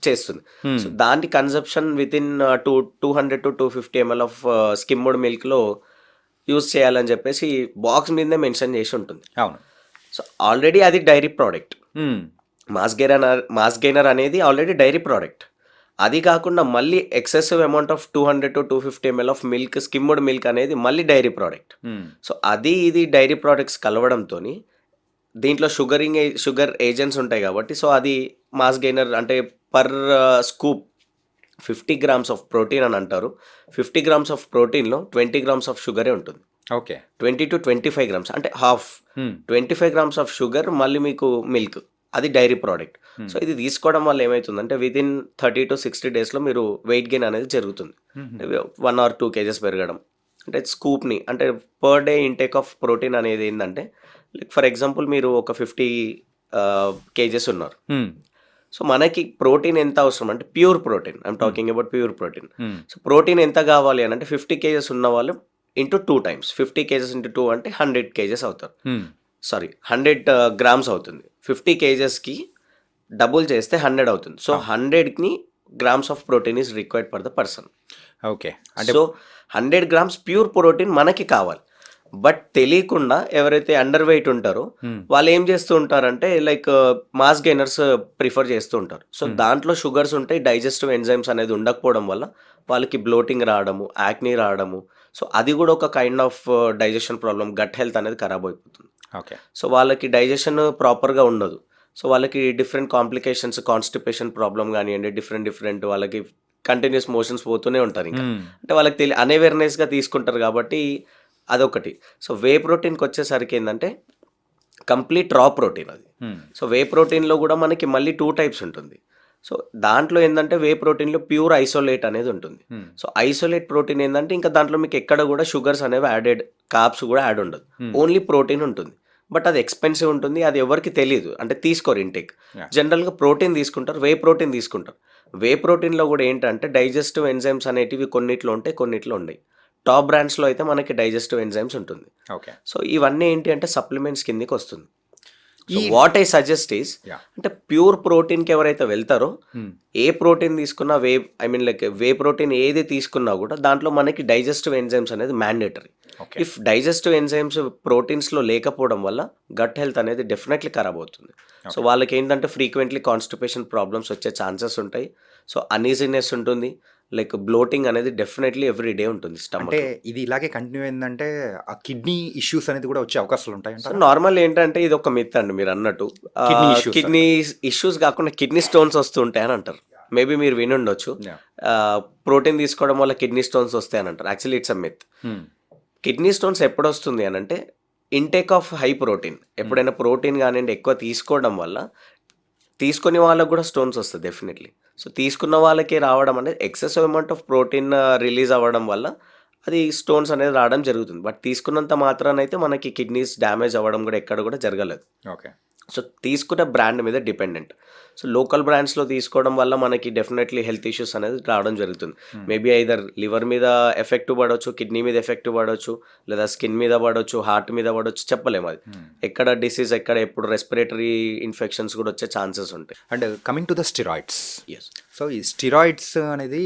చేస్తుంది. సో దాని consumption within 200 to 250 ml of skimmed మిల్క్లో యూజ్ చేయాలని చెప్పేసి బాక్స్ మీదనే మెన్షన్ చేసి ఉంటుంది. అవును. సో ఆల్రెడీ అది డైరీ ప్రోడక్ట్. మాస్ గెయినర్ అనేది ఆల్రెడీ డైరీ ప్రోడక్ట్. అది కాకుండా మళ్ళీ excessive amount of 200 to 250 ml of milk, skimmed milk అనేది మళ్ళీ డైరీ ప్రోడక్ట్. సో అది ఇది డైరీ ప్రోడక్ట్స్ కలవడంతో దీంట్లో షుగర్ ఏజెంట్స్ ఉంటాయి కాబట్టి సో అది మాస్ గెయినర్ అంటే per scoop 50 grams of protein అని అంటారు. 50 grams ఆఫ్ ప్రోటీన్లో 20 grams ఆఫ్ షుగరే ఉంటుంది. ఓకే. 20 to 25 grams అంటే హాఫ్. 25 grams ఆఫ్ షుగర్ మళ్ళీ మీకు మిల్క్, అది డైరీ ప్రోడక్ట్. సో ఇది తీసుకోవడం వల్ల ఏమవుతుందంటే విదిన్ 30 to 60 daysలో మీరు వెయిట్ గెయిన్ అనేది జరుగుతుంది. 1 or 2 kgs పెరగడం. అంటే స్కూప్ని అంటే per day intake of protein అనేది ఏంటంటే లైక్ ఫర్ ఎగ్జాంపుల్ మీరు ఒక 50 kgs ఉన్నారు. సో మనకి ప్రోటీన్ ఎంత అవసరం అంటే pure protein, I'm talking about pure protein. So protein ఎంత కావాలి అని అంటే 50 kgs ఉన్న వాళ్ళు ఇంటూ 2 times 50 kgs into 2 అంటే 100 kgs అవుతారు. సారీ 100 grams అవుతుంది. 50 kgsకి డబుల్ చేస్తే 100 అవుతుంది. So 100 grams of protein is required for the person. Okay. అంటే సో 100 grams ప్యూర్ ప్రోటీన్ మనకి కావాలి. బట్ తెలియకుండా ఎవరైతే అండర్ వెయిట్ ఉంటారో వాళ్ళు ఏం చేస్తూ ఉంటారంటే లైక్ మాస్ గెయినర్స్ ప్రిఫర్ చేస్తూ ఉంటారు. సో దాంట్లో షుగర్స్ ఉంటాయి, డైజెస్టివ్ ఎంజైమ్స్ అనేది ఉండకపోవడం వల్ల వాళ్ళకి బ్లోటింగ్ రావడము, యాక్నీ రావడము. సో అది కూడా ఒక kind of digestion problem, gut health అనేది ఖరాబ్ అయిపోతుంది. ఓకే. సో వాళ్ళకి డైజెషన్ ప్రాపర్గా ఉండదు. సో వాళ్ళకి డిఫరెంట్ కాంప్లికేషన్స్, కాన్స్టిపేషన్ ప్రాబ్లం కానివ్వండి, డిఫరెంట్ వాళ్ళకి కంటిన్యూస్ మోషన్స్ పోతూనే ఉంటారు. ఇంకా అంటే వాళ్ళకి అన్అవేర్నెస్గా తీసుకుంటారు కాబట్టి అదొకటి. సో వే ప్రోటీన్కి వచ్చేసరికి ఏంటంటే కంప్లీట్ రా ప్రోటీన్ అది. సో వే ప్రోటీన్లో కూడా మనకి మళ్ళీ 2 types ఉంటుంది. సో దాంట్లో ఏంటంటే వే ప్రోటీన్లో ప్యూర్ ఐసోలేట్ అనేది ఉంటుంది. సో ఐసోలేట్ ప్రోటీన్ ఏంటంటే ఇంకా దాంట్లో మీకు ఎక్కడ కూడా షుగర్స్ అనేవి యాడెడ్, కార్బ్స్ కూడా యాడ్ ఉండదు, ఓన్లీ ప్రోటీన్ ఉంటుంది. బట్ అది ఎక్స్పెన్సివ్ ఉంటుంది, అది ఎవరికి తెలియదు, అంటే తీసుకోరు ఇంటేక్. జనరల్గా ప్రోటీన్ తీసుకుంటారు, వే ప్రోటీన్ తీసుకుంటారు. వే ప్రోటీన్లో కూడా ఏంటంటే డైజెస్టివ్ ఎంజైమ్స్ అనేటివి కొన్నిట్లో ఉంటాయి, కొన్నిట్లో ఉన్నాయి. టాప్ బ్రాండ్స్లో అయితే మనకి డైజెస్టివ్ ఎంజైమ్స్ ఉంటుంది. ఓకే. సో ఇవన్నీ ఏంటి అంటే సప్లిమెంట్స్ కిందకి వస్తుంది. So what I suggest is అంటే ప్యూర్ ప్రోటీన్కి ఎవరైతే వెళ్తారో ఏ ప్రోటీన్ తీసుకున్నా లైక్ వే ప్రోటీన్ ఏది తీసుకున్నా కూడా దాంట్లో మనకి డైజెస్టివ్ ఎంజైమ్స్ అనేది మ్యాండేటరీ. ఇఫ్ డైజెస్టివ్ ఎంజైమ్స్ ప్రోటీన్స్లో లేకపోవడం వల్ల గట్ హెల్త్ అనేది డెఫినెట్లీ ఖరాబ్ అవుతుంది. సో వాళ్ళకి ఏంటంటే ఫ్రీక్వెంట్లీ కాన్స్టిపేషన్ ప్రాబ్లమ్స్ వచ్చే ఛాన్సెస్ ఉంటాయి. సో అన్ఈజీనెస్ ఉంటుంది, లైక్ బ్లోటింగ్ అనేది డెఫినెట్లీ ఎవ్రీ డే ఉంటుంది స్టమక్. అంటే ఇది ఇలాగే కంటిన్యూ అయిందంటే ఆ కిడ్నీ ఇష్యూస్ అనేది కూడా వచ్చే అవకాశాలు ఉంటాయి. సో నార్మల్ ఏంటంటే ఇది ఒక మిత్ అండి మీరు అన్నట్టు. కిడ్నీ ఇష్యూస్ కాకుండా కిడ్నీ స్టోన్స్ వస్తుంటాయి అని అంటారు. మేబీ మీరు వినుండొచ్చు, ప్రోటీన్ తీసుకోవడం వల్ల కిడ్నీ స్టోన్స్ వస్తాయని అంటారు. Actually it's a myth. Kidney stones ఎప్పుడు వస్తుంది అని అంటే ఇంటేక్ ఆఫ్ హై ప్రోటీన్, ఎప్పుడైనా ప్రోటీన్ కానివ్వండి ఎక్కువ తీసుకోవడం వల్ల తీసుకునే వాళ్ళకు కూడా స్టోన్స్ వస్తుంది డెఫినెట్లీ. సో తీసుకున్న వాళ్ళకి రావడం అనేది excessive amount of protein release అవ్వడం వల్ల అది స్టోన్స్ అనేది రావడం జరుగుతుంది. బట్ తీసుకున్నంత మాత్రాన అయితే మనకి కిడ్నీస్ డ్యామేజ్ అవ్వడం కూడా ఎక్కడ కూడా జరగలేదు. ఓకే. సో తీసుకున్న బ్రాండ్ మీద డిపెండెంట్. సో లోకల్ బ్రాండ్స్‌లో తీసుకోవడం వల్ల మనకి డెఫినెట్‌లీ హెల్త్ ఇష్యూస్ అనేది రావడం జరుగుతుంది. మేబీ ఐదర్ లివర్ మీద ఎఫెక్ట్ పడొచ్చు, కిడ్నీ మీద ఎఫెక్ట్ పడొచ్చు, లేదా స్కిన్ మీద పడొచ్చు, హార్ట్ మీద పడొచ్చు, చెప్పలేము అది. ఎక్కడ డిసీజ్ ఎక్కడ ఎప్పుడు రెస్పిరేటరీ ఇన్ఫెక్షన్స్ కూడా వచ్చే ఛాన్సెస్ ఉంటాయి. And coming to the steroids. Yes. So ఈ స్టిరాయిడ్స్ అనేది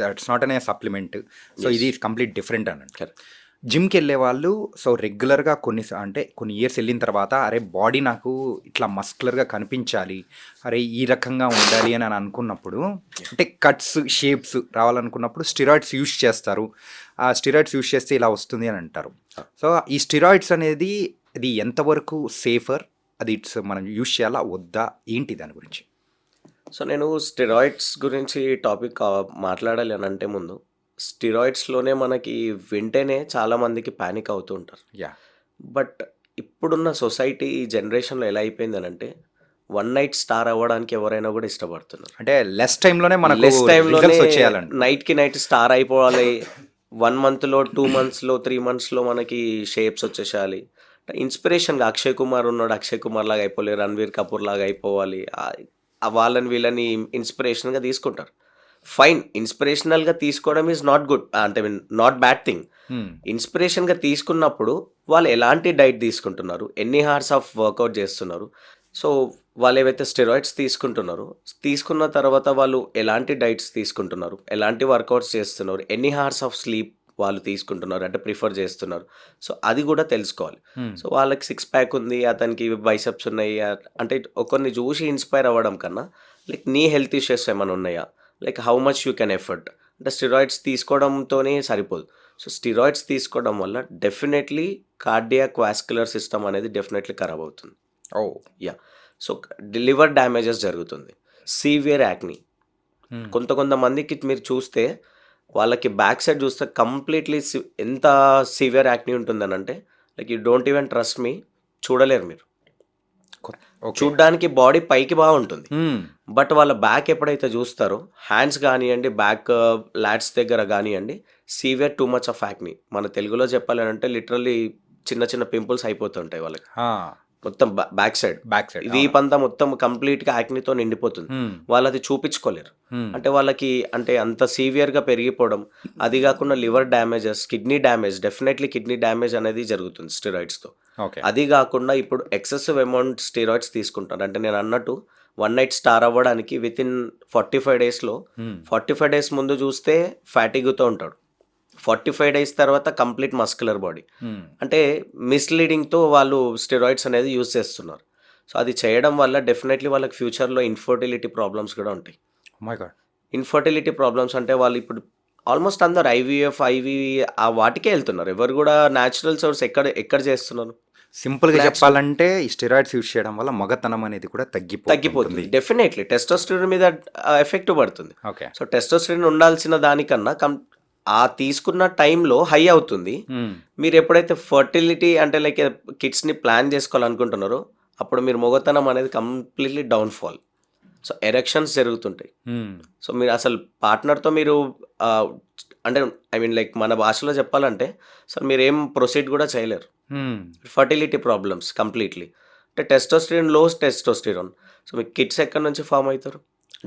దట్స్ నాట్ అనే సప్లిమెంట్. సో ఇది కంప్లీట్ డిఫరెంట్ అన్నట్టు. కరెక్ట్. జిమ్కి వెళ్ళే వాళ్ళు సో రెగ్యులర్గా కొన్ని ఇయర్స్ వెళ్ళిన తర్వాత అరే బాడీ నాకు ఇట్లా మస్కులర్గా కనిపించాలి, అరే ఈ రకంగా ఉండాలి అని అనుకున్నప్పుడు, అంటే కట్స్ షేప్స్ రావాలనుకున్నప్పుడు స్టిరాయిడ్స్ యూస్ చేస్తారు. ఆ స్టిరాయిడ్స్ యూస్ చేస్తే ఇలా వస్తుంది అని అంటారు. సో ఈ స్టిరాయిడ్స్ అనేది ఇది ఎంతవరకు సేఫర్, అది మనం యూస్ చేయాలా వద్దా, ఏంటి దాని గురించి? సో నేను స్టెరాయిడ్స్ గురించి టాపిక్ మాట్లాడాలి అని అంటే ముందు, స్టెరాయిడ్స్‌లోనే మనకి వింటేనే చాలామందికి పానిక్ అవుతూ ఉంటారు. యా. బట్ ఇప్పుడున్న సొసైటీ ఈ జనరేషన్‌లో ఎలా అయిపోయిందనంటే, వన్ నైట్ స్టార్ అవ్వడానికి ఎవరైనా కూడా ఇష్టపడుతున్నారు. అంటే లెస్ టైంలోనే మనకు లెస్ టైమ్‌లోనే రిజల్ట్స్ వచ్చేయాలండి. నైట్‌కి నైట్ స్టార్ అయిపోవాలి. 1 మంత్‌లో, 2 మంత్స్‌లో, 3 మంత్స్‌లో మనకి షేప్స్ వచ్చేసేయాలి. ఇన్స్పిరేషన్‌గా అక్షయ్ కుమార్ ఉన్నాడు, అక్షయ్ కుమార్ లాగా అయిపోవాలి, రణ్వీర్ కపూర్ లాగా అయిపోవాలి. వాళ్ళని వీళ్ళని ఇన్స్పిరేషన్‌గా తీసుకుంటారు. ఫైన్, ఇన్స్పిరేషనల్‌గా తీసుకోవడం ఈజ్ నాట్ గుడ్, అంటే నాట్ బ్యాడ్ థింగ్. ఇన్స్పిరేషన్‌గా తీసుకున్నప్పుడు వాళ్ళు ఎలాంటి డైట్ తీసుకుంటున్నారు, ఎన్ని హార్స్ ఆఫ్ వర్కౌట్ చేస్తున్నారు, సో వాళ్ళు ఏవైతే స్టెరాయిడ్స్ తీసుకుంటున్నారో, తీసుకున్న తర్వాత వాళ్ళు ఎలాంటి డైట్స్ తీసుకుంటున్నారు, ఎలాంటి వర్కౌట్స్ చేస్తున్నారు, ఎన్ని హార్స్ ఆఫ్ స్లీప్ వాళ్ళు తీసుకుంటున్నారు అంటే ప్రిఫర్ చేస్తున్నారు, సో అది కూడా తెలుసుకోవాలి. సో వాళ్ళకి 6 ప్యాక్ ఉంది, అతనికి బైసెప్స్ ఉన్నాయి అంటే ఒకరిని చూసి ఇన్స్పైర్ అవ్వడం కన్నా, లైక్ నీ హెల్త్ ఇష్యూస్ ఏమైనా ఉన్నాయా, like how much you can effort, అంటే స్టెరాయిడ్స్ తీసుకోవడంతోనే సరిపోదు. సో స్టెరాయిడ్స్ తీసుకోవడం వల్ల డెఫినెట్లీ కార్డియాక్ వాస్కులర్ సిస్టమ్ అనేది డెఫినెట్లీ ఖరాబ్ అవుతుంది. ఓ యా. సో లివర్ డ్యామేజెస్ జరుగుతుంది, సీవియర్ యాక్ని. కొంతమందికి మీరు చూస్తే వాళ్ళకి బ్యాక్ సైడ్ చూస్తే కంప్లీట్లీ ఎంత సివియర్ యాక్ని ఉంటుందని అంటే, like you don't even trust మీ, చూడలేరు మీరు. చూడ్డానికి బాడీ పైకి బాగుంటుంది, బట్ వాళ్ళ బ్యాక్ ఎప్పుడైతే చూస్తారో, హ్యాండ్స్ కానివ్వండి, బ్యాక్ లాట్స్ దగ్గర కానివ్వండి, సీవియర్ టూ మచ్ ఆఫ్ యాక్ని. మన తెలుగులో చెప్పాలి అంటే లిటరల్లీ చిన్న చిన్న పింపుల్స్ అయిపోతుంటాయి వాళ్ళకి, మొత్తం బ్యాక్ సైడ్ వీప్ అంతా మొత్తం కంప్లీట్గా యాక్నితో నిండిపోతుంది. వాళ్ళు అది చూపించుకోలేరు, అంటే వాళ్ళకి అంటే అంత సీవియర్గా పెరిగిపోవడం. అది కాకుండా liver damages, kidney damage, definitely kidney damage అనేది జరుగుతుంది స్టెరాయిడ్స్తో. అది కాకుండా ఇప్పుడు ఎక్సెసివ్ అమౌంట్ స్టెరాయిడ్స్ తీసుకుంటారు. అంటే నేను అన్నట్టు 1 నైట్ స్టార్ అవ్వడానికి వితిన్ 45 డేస్లో 45 డేస్ ముందు చూస్తే ఫ్యాటిగ్తో ఉంటాడు, 45 డేస్ తర్వాత కంప్లీట్ మస్కులర్ బాడీ. అంటే మిస్లీడింగ్తో వాళ్ళు స్టెరాయిడ్స్ అనేది యూజ్ చేస్తున్నారు. సో అది చేయడం వల్ల డెఫినెట్లీ వాళ్ళకి ఫ్యూచర్లో ఇన్ఫర్టిలిటీ ప్రాబ్లమ్స్ కూడా ఉంటాయి. ఇన్ఫర్టిలిటీ ప్రాబ్లమ్స్ అంటే వాళ్ళు ఇప్పుడు ఆల్మోస్ట్ అందరు ఐవీఎఫ్, ఆ వాటికే వెళ్తున్నారు. ఎవరు కూడా న్యాచురల్ సోర్స్ ఎక్కడ చేస్తున్నారు? సింపుల్గా చెప్పాలంటే ఈ స్టెరాయిడ్స్ యూజ్ చేయడం వల్ల మగతనం అనేది కూడా తగ్గిపోతుంది. డెఫినెట్లీ టెస్టోస్టెరాన్ మీద ఎఫెక్ట్ పడుతుంది. ఓకే. సో టెస్టోస్టెరాన్ ఉండాల్సిన దానికన్నా ఆ తీసుకున్న టైంలో హై అవుతుంది. మీరు ఎప్పుడైతే ఫర్టిలిటీ అంటే లైక్ కిడ్స్ని ప్లాన్ చేసుకోవాలనుకుంటున్నారో, అప్పుడు మీరు మొగతనం అనేది కంప్లీట్లీ డౌన్ఫాల్. సో ఎరెక్షన్స్ జరుగుతుంటాయి. సో మీరు అసలు పార్ట్నర్తో మీరు అంటే ఐ మీన్ లైక్ మన భాషలో చెప్పాలంటే అసలు మీరు ఏం ప్రొసీడ్ కూడా చేయలేరు. Fertility problems completely. అంటే టెస్టోస్టెరాన్. సో మీకు కిడ్స్ ఎక్కడి నుంచి ఫామ్ అవుతారు?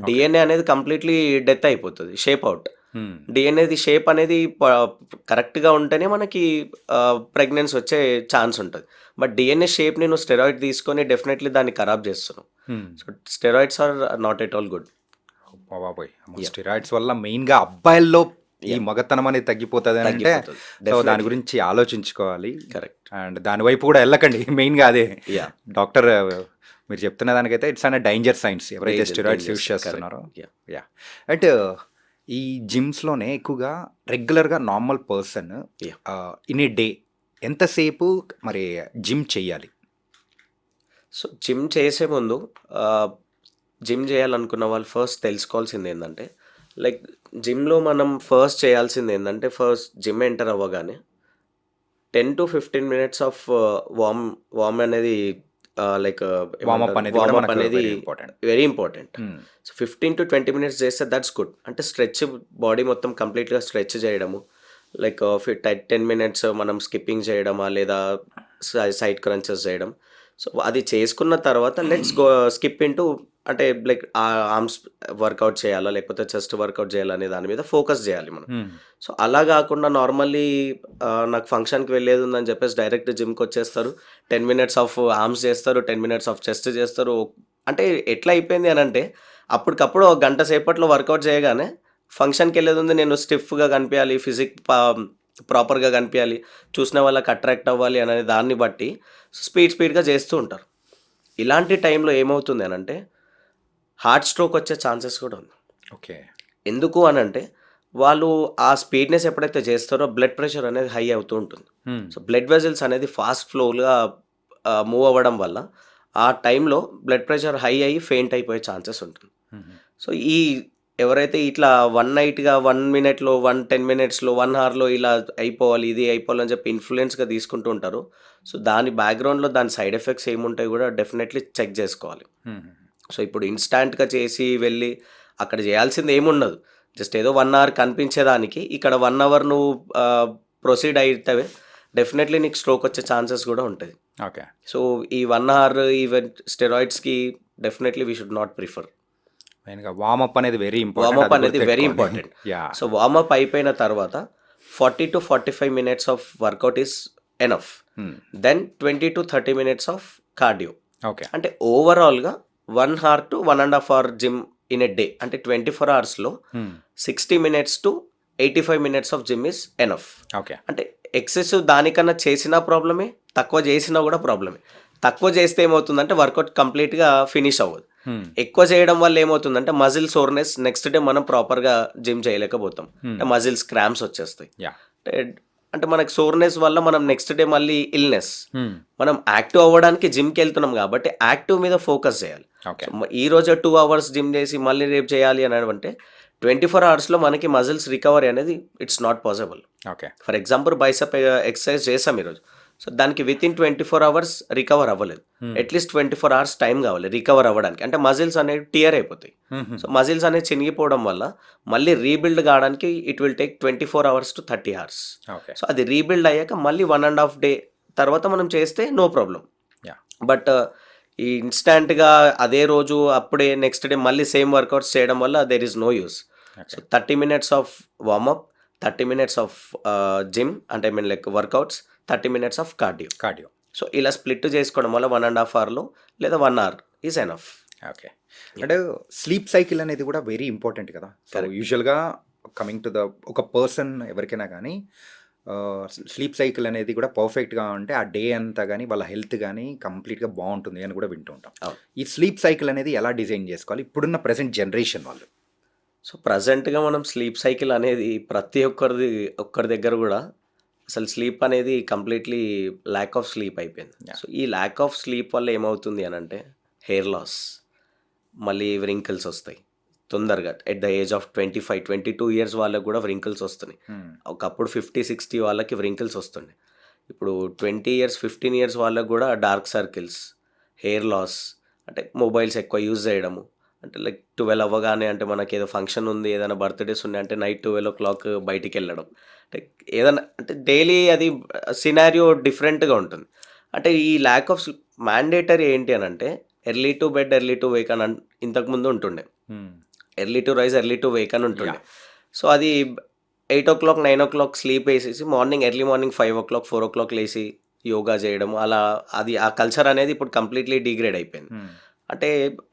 డిఎన్ఏ అనేది కంప్లీట్లీ డెత్ అయిపోతుంది, షేప్ అవుట్. డిఎన్ఏది షేప్ అనేది కరెక్ట్గా ఉంటేనే మనకి ప్రెగ్నెన్సీ వచ్చే ఛాన్స్ ఉంటుంది. బట్ డిఎన్ఏ షేప్ని నువ్వు స్టెరాయిడ్ తీసుకొని డెఫినెట్లీ దాన్ని ఖరాబ్ చేస్తున్నావు. So steroids are not at all good. Steroids వల్ల మెయిన్గా అబ్బాయిల్లో ఈ మగతనం అనేది తగ్గిపోతుంది అంటే సో దాని గురించి ఆలోచించుకోవాలి. కరెక్ట్. అండ్ దాని వైపు కూడా వెళ్ళకండి, మెయిన్గా అదే. డాక్టర్ మీరు చెప్తున్న దానికైతే ఇట్స్ అన్ డేంజర్ సైన్స్ ఎవరైతే స్టెరాయిడ్స్ యూజ్ చేస్తున్నారో. యా. అంటే ఈ జిమ్స్లోనే ఎక్కువగా రెగ్యులర్గా normal person in a day ఎంతసేపు మరి జిమ్ చేయాలి? సో జిమ్ చేసే ముందు జిమ్ చేయాలనుకున్న వాళ్ళు ఫస్ట్ తెలుసుకోవాల్సింది ఏంటంటే, లైక్ జిమ్లో మనం ఫస్ట్ చేయాల్సింది ఏంటంటే, ఫస్ట్ జిమ్ ఎంటర్ అవ్వగానే 10 to 15 minutes ఆఫ్ వార్మ్ అనేది లైక్ వార్మప్ అనేది very important. So 15 to 20 minutes చేస్తే దట్స్ గుడ్. అంటే స్ట్రెచ్, బాడీ మొత్తం కంప్లీట్గా స్ట్రెచ్ చేయడము, లైక్ 10 minutes మనం స్కిప్పింగ్ చేయడమా లేదా సైడ్ క్రంచెస్ చేయడం. సో అది చేసుకున్న తర్వాత లెట్స్ గో స్కిప్ ఇంటూ అంటే లైక్ ఆర్మ్స్ వర్కౌట్ చేయాలా లేకపోతే చెస్ట్ వర్కౌట్ చేయాలా అనే దాని మీద ఫోకస్ చేయాలి మనం. సో అలా కాకుండా నార్మల్లీ నాకు ఫంక్షన్కి వెళ్ళేది ఉందని చెప్పేసి డైరెక్ట్ జిమ్కి వచ్చేస్తారు, 10 మినిట్స్ ఆఫ్ ఆర్మ్స్ చేస్తారు, 10 మినిట్స్ ఆఫ్ చెస్ట్ చేస్తారు. అంటే ఎట్లా అయిపోయింది అని అంటే అప్పటికప్పుడు ఒక గంట సేపట్లో వర్కౌట్ చేయగానే ఫంక్షన్కి వెళ్ళేది ఉంది, నేను స్టిఫ్గా కనిపించాలి, ప్రాపర్గా కనిపించాలి, చూసిన వాళ్ళకి అట్రాక్ట్ అవ్వాలి అనే దాన్ని బట్టి స్పీడ్గా చేస్తూ ఉంటారు. ఇలాంటి టైంలో ఏమవుతుంది అని అంటే హార్ట్ స్ట్రోక్ వచ్చే ఛాన్సెస్ కూడా ఉంది. ఓకే. ఎందుకు అని అంటే వాళ్ళు ఆ స్పీడ్నెస్ ఎప్పుడైతే చేస్తారో బ్లడ్ ప్రెషర్ అనేది హై అవుతూ ఉంటుంది. సో బ్లడ్ వెజల్స్ అనేది ఫాస్ట్ ఫ్లోగా మూవ్ అవ్వడం వల్ల ఆ టైంలో బ్లడ్ ప్రెషర్ హై అయ్యి ఫెయింట్ అయిపోయే ఛాన్సెస్ ఉంటుంది. సో ఈ ఎవరైతే ఇట్లా 1 నైట్గా 1 మినిట్లో 10 మినిట్స్లో 1 అవర్లో ఇలా అయిపోవాలి ఇది అయిపోవాలని చెప్పి ఇన్ఫ్లుయెన్స్గా తీసుకుంటూ ఉంటారు. సో దాని బ్యాక్గ్రౌండ్లో దాని సైడ్ ఎఫెక్ట్స్ ఏముంటాయి కూడా డెఫినెట్లీ చెక్ చేసుకోవాలి. సో ఇప్పుడు ఇన్స్టాంట్గా చేసి వెళ్ళి అక్కడ చేయాల్సింది ఏముండదు, జస్ట్ ఏదో 1 అవర్ కనిపించేదానికి ఇక్కడ 1 అవర్ నువ్వు ప్రొసీడ్ అయితే డెఫినెట్లీ నీకు స్ట్రోక్ వచ్చే ఛాన్సెస్ కూడా ఉంటుంది. ఓకే. సో ఈ 1 అవర్ ఈవెన్ స్టెరాయిడ్స్కి definitely we should not prefer. మెయిన్గా వార్మప్ అనేది వెరీ వార్మప్ అనేది వెరీ ఇంపార్టెంట్. సో వార్మప్ అయిపోయిన తర్వాత 40 to 45 minutes of workout is enough. Then 20 to 30 minutes of cardio. Okay. అంటే ఓవరాల్గా 1 hour to 1.5 hour gym in a day, అంటే 24 hours లో 60 minutes to 85 minutes of gym is enough. Okay. అంటే excessive దానికన్నా చేసినా ప్రాబ్లమే, తక్కువ చేసినా కూడా ప్రాబ్లమే. తక్కువ చేస్తే ఏమవుతుందంటే వర్కౌట్ కంప్లీట్గా ఫినిష్ అవ్వదు. ఎక్కువ చేయడం వల్ల ఏమవుతుందంటే మజిల్ సోర్నెస్, నెక్స్ట్ డే మనం ప్రాపర్గా జిమ్ చేయలేకపోతాం, అంటే మజిల్స్ క్రాంప్స్ వచ్చేస్తాయి. అంటే మనకి సోర్నెస్ వల్ల మనం నెక్స్ట్ డే మళ్ళీ ఇల్నెస్. మనం యాక్టివ్ అవ్వడానికి జిమ్కి వెళ్తున్నాం కాబట్టి యాక్టివ్ మీద ఫోకస్ చేయాలి. ఈ రోజు 2 hours జిమ్ చేసి మళ్ళీ రేపు చేయాలి అని అంటే 24 hours మనకి మజిల్స్ రికవరీ అనేది it's not possible. Okay. For example bicep exercise చేసాం ఈరోజు, సో దానికి విత్ ఇన్ 24 hours రికవర్ అవ్వలేదు. అట్లీస్ట్ 24 hours టైం కావాలి రికవర్ అవ్వడానికి. అంటే మజిల్స్ అనేవి టియర్ అయిపోతాయి. సో మజిల్స్ అనేవి చినిగిపోవడం వల్ల మళ్ళీ రీబిల్డ్ కావడానికి it will take 24 hours to 30 hours. So అది రీబిల్డ్ అయ్యాక మళ్ళీ 1.5 day తర్వాత మనం చేస్తే నో ప్రాబ్లం. బట్ ఈ ఇన్స్టాంట్గా అదే రోజు అప్పుడే నెక్స్ట్ డే మళ్ళీ సేమ్ వర్కౌట్స్ చేయడం వల్ల there is no use. So 30 minutes of warmup, 30 minutes of gym అంటే mean like workouts, 30 minutes of cardio. So ఇలా స్ప్లిట్ చేసుకోవడం వల్ల 1.5 hour లేదా 1 hour ఈజ్ ఎనఫ్. ఓకే. అంటే స్లీప్ సైకిల్ అనేది కూడా వెరీ ఇంపార్టెంట్ కదా. సో యూజువల్గా కమింగ్ టు ద ఒక పర్సన్ ఎవరికైనా కానీ స్లీప్ సైకిల్ అనేది కూడా పర్ఫెక్ట్గా ఉంటే ఆ డే అంతా కానీ వాళ్ళ హెల్త్ కానీ కంప్లీట్గా బాగుంటుంది అని కూడా వింటూ ఉంటాం. ఈ స్లీప్ సైకిల్ అనేది ఎలా డిజైన్ చేసుకోవాలి ఇప్పుడున్న ప్రజెంట్ జనరేషన్ వాళ్ళు? సో ప్రజెంట్గా మనం స్లీప్ సైకిల్ అనేది ప్రతి ఒక్కరి దగ్గర కూడా అసలు స్లీప్ అనేది కంప్లీట్లీ ల్యాక్ ఆఫ్ స్లీప్ అయిపోయింది. సో ఈ ల్యాక్ ఆఫ్ స్లీప్ వల్ల ఏమవుతుంది అని అంటే హెయిర్ లాస్, మళ్ళీ వ్రింకిల్స్ వస్తాయి తొందరగా. At the age of 25-22 years వాళ్ళకి కూడా వ్రింకిల్స్ వస్తున్నాయి. ఒకప్పుడు 50-60 వాళ్ళకి వ్రింకిల్స్ వస్తుండే. ఇప్పుడు 20 years 15 years వాళ్ళకి కూడా డార్క్ సర్కిల్స్, హెయిర్ లాస్, అంటే మొబైల్స్ ఎక్కువ యూజ్ చేయడము. అంటే లైక్ 12 అవ్వగానే అంటే మనకి ఏదో ఫంక్షన్ ఉంది, ఏదైనా బర్త్డేస్ ఉన్నాయి అంటే నైట్ 12 o'clock బయటికి వెళ్ళడం, అంటే ఏదైనా అంటే డైలీ అది సినారియో డిఫరెంట్గా ఉంటుంది. అంటే ఈ ల్యాక్ ఆఫ్ మ్యాండేటరీ ఏంటి అని అంటే early to bed early to wake అని ఇంతకుముందు ఉంటుండే. Early to rise early to wake అని ఉంటుండే. సో అది 8 o'clock 9 o'clock స్లీప్ వేసేసి ఎర్లీ మార్నింగ్ 5 o'clock 4 o'clock లేసి యోగా చేయడం, అలా అది ఆ కల్చర్ అనేది ఇప్పుడు కంప్లీట్లీ డిగ్రేడ్ అయిపోయింది. అంటే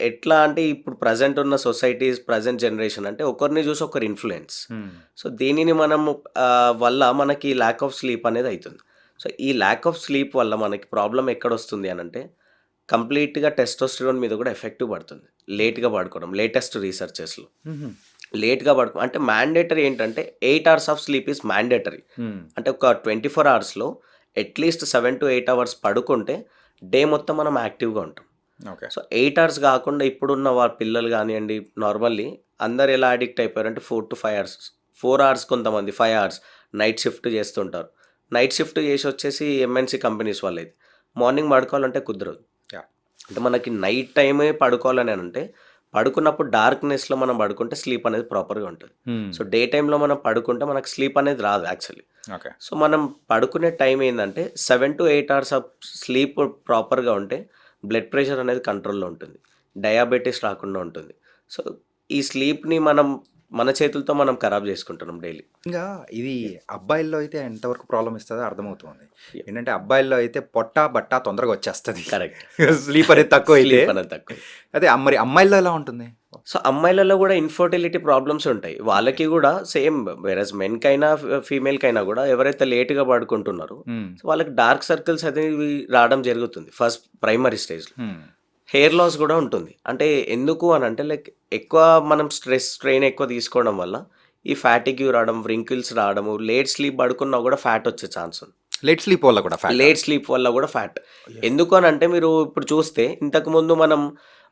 ఎట్లా అంటే ఇప్పుడు ప్రజెంట్ ఉన్న సొసైటీస్ ప్రజెంట్ జనరేషన్ అంటే ఒకరిని చూసి ఒకరు ఇన్ఫ్లుయెన్స్. సో దీనిని మనము వల్ల మనకి ల్యాక్ ఆఫ్ స్లీప్ అనేది అవుతుంది. సో ఈ ల్యాక్ ఆఫ్ స్లీప్ వల్ల మనకి ప్రాబ్లం ఎక్కడొస్తుంది అని అంటే కంప్లీట్గా టెస్టోస్టెరాన్ మీద కూడా ఎఫెక్టివ్ పడుతుంది. లేట్గా పడుకోవడం, లేటెస్ట్ రీసెర్చెస్లో లేట్గా అంటే మ్యాండేటరీ ఏంటంటే 8 hours of sleep is mandatory. అంటే ఒక 24 hours అట్లీస్ట్ 7 to 8 hours పడుకుంటే డే మొత్తం మనం యాక్టివ్గా ఉంటాం. సో 8 hours కాకుండా ఇప్పుడున్న పిల్లలు కానివ్వండి, నార్మల్లీ అందరు ఎలా అడిక్ట్ అయిపోయారంటే 4 to 5 hours, 4 hours కొంతమంది 5 hours నైట్ షిఫ్ట్ చేస్తుంటారు. నైట్ షిఫ్ట్ చేసి వచ్చేసి ఎంఎన్సీ కంపెనీస్ వాళ్ళది మార్నింగ్ పడుకోవాలంటే కుదరదు. అంటే మనకి నైట్ టైమే పడుకోవాలని అంటే పడుకున్నప్పుడు డార్క్‌నెస్‌లో మనం పడుకుంటే స్లీప్ అనేది ప్రాపర్‌గా ఉంటది. సో, డే టైమ్‌లో మనం పడుకుంటే మనకు స్లీప్ అనేది రాదు యాక్చువల్లీ. ఓకే. సో, మనం పడుకునే టైం ఏందంటే 7-8 అవర్స్ ఆఫ్ స్లీప్ ప్రాపర్‌గా ఉంటే బ్లడ్ ప్రెషర్ అనేది కంట్రోల్‌లో ఉంటుంది. డయాబెటిస్ రాకుండా ఉంటుంది. సో, ఈ స్లీప్‌ని మనం మన చేతులతో మనం ఖరాబ్ చేసుకుంటున్నాం డైలీ. ఇంగా ఇది అబ్బాయిల్లో అయితే ఎంతవరకు ప్రాబ్లమ్ ఇస్తదో అర్థమవుతుంది. యాహ్! ఏంటంటే అబ్బాయిల్లో అయితే పొట్ట, బట్ట తొందరగా వచ్చేస్తది. కరెక్ట్. స్లీప్ అనేది తక్కువైతే. స్లీప్ అనేది తక్కువ. అదే మరి అమ్మాయిల్లో ఎలా ఉంటుంది? సో, అమ్మాయిలలో గూడా ఇన్‌ఫర్టిలిటీ ప్రాబ్లమ్స్ ఉంటాయి. ఓకే. వాళ్ళకి గూడా సేమ్ వేరస్ మెన్‌కైనా, ఫీమేల్‌కైనా గూడా ఎవరైతే లేట్‌గా పడుకుంటున్నారో, హ్మ్. సో, వాళ్ళకి డార్క్ సర్కిల్స్ అనేవి రావడం జరుగుతుంది. ఫస్ట్ ప్రైమరీ స్టేజ్‌లో. హ్మ్. హెయిర్ లాస్ గూడా ఉంటుంది. అంటే ఎందుకు అనంటే లైక్ ఎక్కువ మనం స్ట్రెయిన్ ఎక్కువ తీసుకోవడం వల్ల ఈ ఫ్యాటిగ్యూ రావడం, వ్రింకిల్స్ రావడము, లేట్ స్లీప్ పడుకున్నా గూడా ఫ్యాట్ వచ్చే ఛాన్స్ ఉంది. లేట్ స్లీప్ వల్ల కూడా ఫ్యాటా? లేట్ స్లీప్ వల్ల గూడా ఫ్యాట్. అయ్యో! ఎందుకు అనంటే మీరు ఇప్పుడు చూస్తే ఇంతకుముందు మనం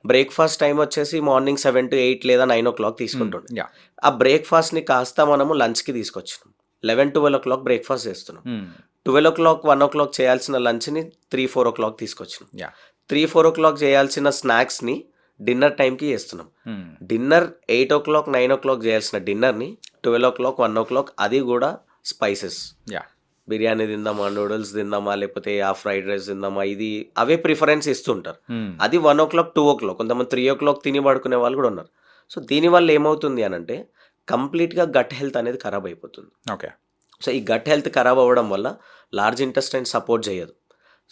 బ్రేక్‌ఫాస్ట్ టైమ్ వచ్చేసి మార్నింగ్ 7-8 లేదా 9:00 తీసుకుంటుండే. యాహ్! ఆ బ్రేక్‌ఫాస్ట్‌ని కాస్త మనము లంచ్‌కి తీసుకొచ్చినాం. 11-12 బ్రేక్‌ఫాస్ట్ చేస్తున్నాం. హ్మ్. 12:00, 1:00 చేయాల్సిన లంచ్‌ని 3-4 తీసుకొచ్చినాం. యాహ్! 3-4 చేయాల్సిన స్నాక్స్‌ని డిన్నర్ టైమ్‌కి చేస్తున్నాం. హ్మ్. డిన్నర్ 8:00, 9:00 చేయాల్సిన డిన్నర్‌ని 12:00, 1:00 అది గూడా స్పైసెస్. యాహ్! బిర్యానీ తిందామా, నూడిల్స్ తిందామా, లేకపోతే ఆ ఫ్రైడ్ రైస్ తిందామా, ఇది అవే ప్రిఫరెన్స్ ఇస్తుంటారు. హ్మ్. అది 1:00, 2:00 కొంతమంది 3:00 తిని పడుకునే వాళ్ళు గూడా ఉన్నారు. సో, దీనివల్ల ఏమవుతుంది అనంటే కంప్లీట్‌గా గట్ హెల్త్ అనేది ఖరాబ్ అయిపోతుంది. ఓకే. సో, ఈ గట్ హెల్త్ ఖరాబ్ అవ్వడం వల్ల లార్జ్ ఇంటెస్టైన్ సపోర్ట్ చేయదు.